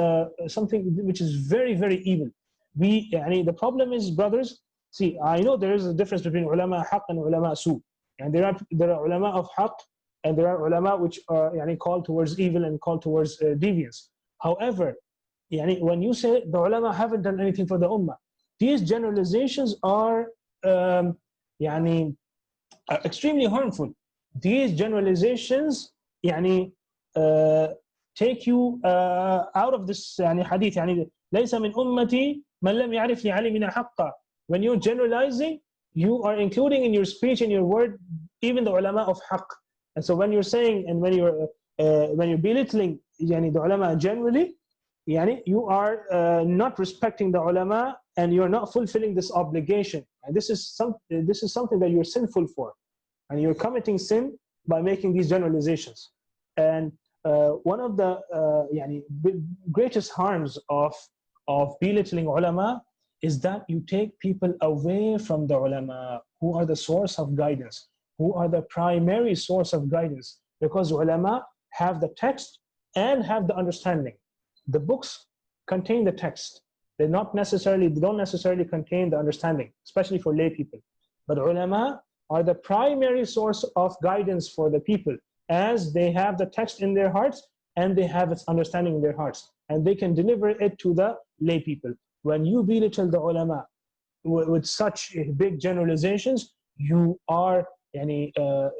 something which is very, very evil. The problem is, brothers, see, I know there is a difference between ulama haqq and ulama su. And there are ulama of haqq, and there are ulama which are called towards evil and called towards deviance. However, when you say the ulama haven't done anything for the ummah, these generalizations are extremely harmful. These generalizations take you out of this hadith. ليس من أمتي من لم يعرف لعلمنا حقا. When you're generalizing, you are including in your speech and your word even the ulama of haqq. And so when you're saying and when you're belittling the ulama generally, you are not respecting the ulama, and you're not fulfilling this obligation. And this is something that you're sinful for, and you're committing sin by making these generalizations. And one of the greatest harms of of belittling ulama is that you take people away from the ulama, who are the source of guidance, who are the primary source of guidance, because ulama have the text and have the understanding. The books contain the text. They don't necessarily contain the understanding, especially for lay people. But ulama are the primary source of guidance for the people, as they have the text in their hearts and they have its understanding in their hearts, and they can deliver it to the lay people. When you belittle the ulama with such big generalizations, you are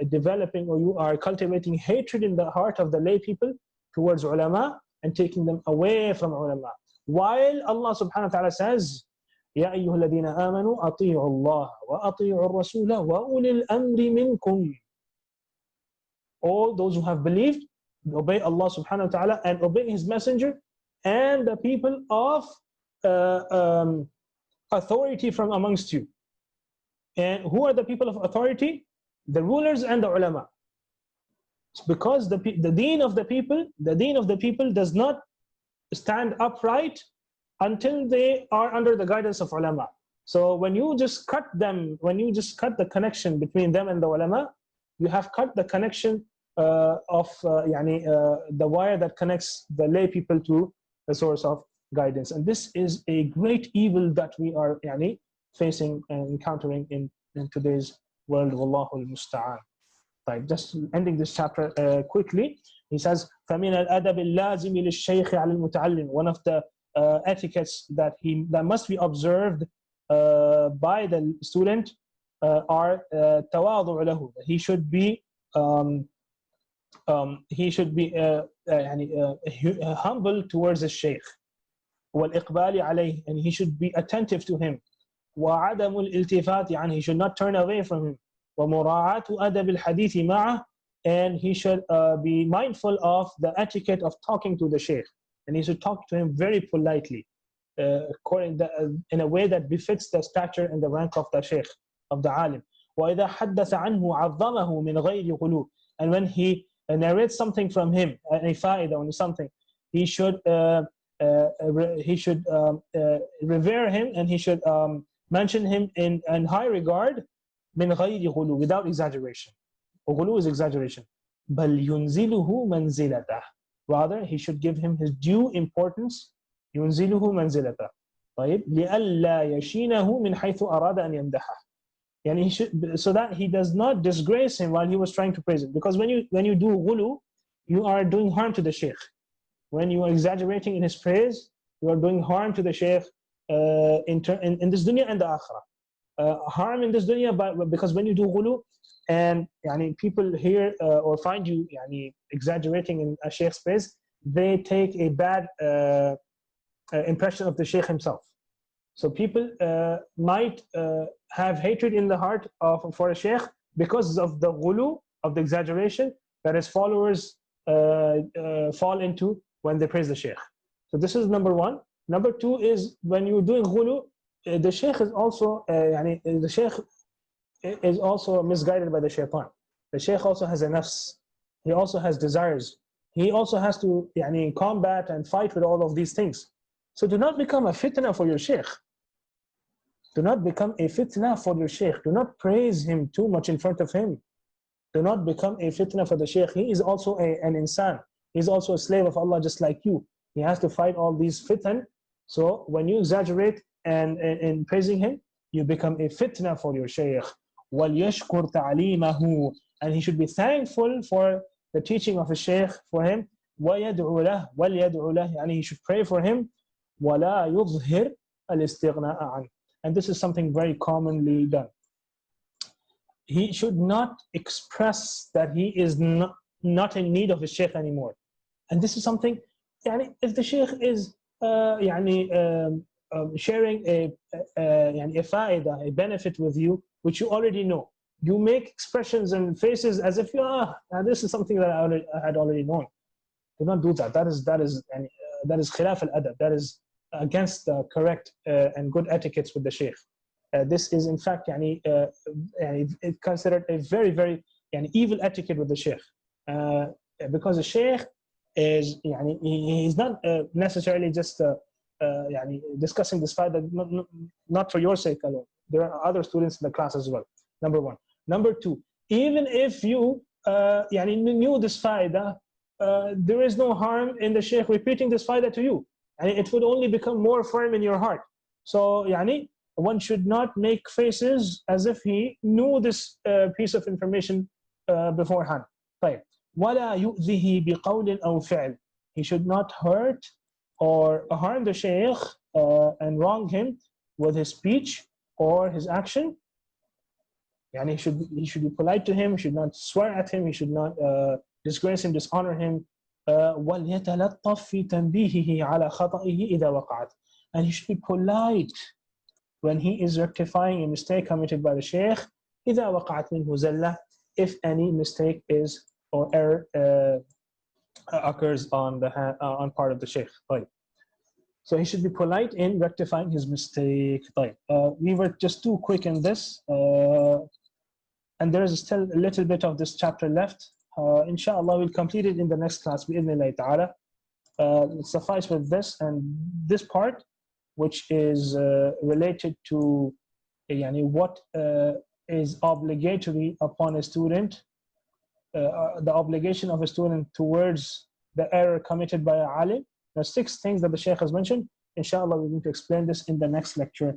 developing, or you are cultivating hatred in the heart of the lay people towards ulama and taking them away from ulama. While Allah subhanahu wa ta'ala says, يَا أَيُّهَا الَّذِينَ آمَنُوا أَطِيعُوا اللَّهَ وَأَطِيعُوا الرَّسُولَ وَأُولِي الْأَمْرِ مِنْكُمْ. All those who have believed, obey Allah subhanahu wa ta'ala and obey His messenger and the people of authority from amongst you. And who are the people of authority? The rulers and the ulama. Because the deen of the people does not stand upright until they are under the guidance of ulama. So when you just cut the connection between them and the ulama, you have cut the connection of the wire that connects the lay people to the source of guidance. And this is a great evil that we are facing and encountering in today's world. Wallahu al-musta'an. Just ending this chapter quickly, he says, فَمِنَ الْأَدَبِ اللَّازِمِ لِلشَّيْخِ عَلَى الْمُتَعَلِّمِ. One of the etiquettes that must be observed by the student are تَوَاضُعُ لَهُ. He should be humble towards the shaykh. وَالْإِقْبَالِ عَلَيْهِ. And he should be attentive to him. وَعَدَمُ الْإِلْتِفَاتِ عَنْهِ. He should not turn away from him. وَمُرَاعَةُ أَدَبِ الْحَدِيثِ مَعَهُ. And he should be mindful of the etiquette of talking to the shaykh. And he should talk to him very politely, in a way that befits the stature and the rank of the shaykh, of the alim. وَإِذَا حَدَّثَ عَنْهُ عَظَّمَهُ مِنْ غَيْرِ غُلُوٍ. And when he narrates something from him, a fa'idah or something, he should revere him, and he should mention him in high regard, مِنْ غَيْرِ غُلُوٍ, without exaggeration. Ghulu is exaggeration. بَلْ يُنْزِلُهُ مَنْزِلَتَهُ. Rather, he should give him his due importance. يُنْزِلُهُ مَنْزِلَتَهُ. طيب لِأَلَّا يَشِينَهُ مِنْ حَيْثُ أَرَادَ أَنْ يَمْدَحَهُ. He should, so that he does not disgrace him while he was trying to praise him. Because when you do ghulu, you are doing harm to the shaykh. When you are exaggerating in his praise, you are doing harm to the shaykh in this dunya and the akhirah. Harm in this dunya, because when you do ghulu, and people hear or find you exaggerating in a shaykh's praise, they take a bad impression of the shaykh himself. So people might have hatred in the heart for a shaykh because of the ghulu, of the exaggeration that his followers fall into when they praise the shaykh. So this is number one. Number two is, when you're doing ghulu, the shaykh is also the shaykh is also misguided by the shaitan. The shaykh also has a nafs. He also has desires. He also has to combat and fight with all of these things. So do not become a fitna for your shaykh. Do not become a fitna for your shaykh. Do not praise him too much in front of him. Do not become a fitna for the shaykh. He is also an insan. He is also a slave of Allah just like you. He has to fight all these fitan. So when you exaggerate and in praising him, you become a fitna for your shaykh. وَلْيَشْكُرْ تَعْلِيمَهُ. And he should be thankful for the teaching of his shaykh for him. وَيَدْعُ لَهُ. He should pray for him. وَلَا يُظْهِرْ الْإِسْتِغْنَاءَ عَنْهُ. And this is something very commonly done. He should not express that he is not in need of his shaykh anymore. And this is something, if the shaykh is sharing a fa'idah, a benefit with you, which you already know, you make expressions and faces as if this is something that I had already known. Do not do that. That is khilaf al-adab. That is against the correct and good etiquettes with the shaykh. This is in fact considered a very, very evil etiquette with the shaykh, because the shaykh is he's not necessarily just يعني discussing this faida not for your sake alone. There are other students in the class as well. Number one. Number two, even if you يعني knew this faida, there is no harm in the Shaykh repeating this faida to you. And it would only become more firm in your heart. So يعني one should not make faces as if he knew this piece of information beforehand. طيب. ولا يؤذيه بقول أو فعل. He should not hurt or harm the Shaykh and wrong him with his speech or his action. يعني he should be polite to him, he should not swear at him, he should not disgrace him, dishonor him. وليتلطف في تنبيهه على خطئه إذا وقعت. And he should be polite when he is rectifying a mistake committed by the Shaykh. إذا وقعت منه زلة, if any mistake is or error occurs on part of the Shaykh. طيب. So he should be polite in rectifying his mistake. طيب. We were just too quick in this, and there is still a little bit of this chapter left. Inshallah, we'll complete it in the next class. Bi'idhnillahi ta'ala. Suffice with this and this part, which is related to يعني, what is obligatory upon a student, the obligation of a student towards the error committed by a alim. There are 6 things that the Shaykh has mentioned. Inshallah, we're going to explain this in the next lecture.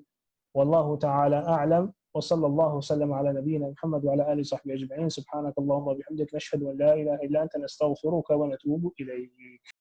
Wallahu ta'ala a'lam. وصلى الله وسلم على نبينا محمد وعلى آله وصحبه أجمعين. سبحانك اللهم وبحمدك نشهد أن لا إله إلا أنت نستغفرك ونتوب إليك.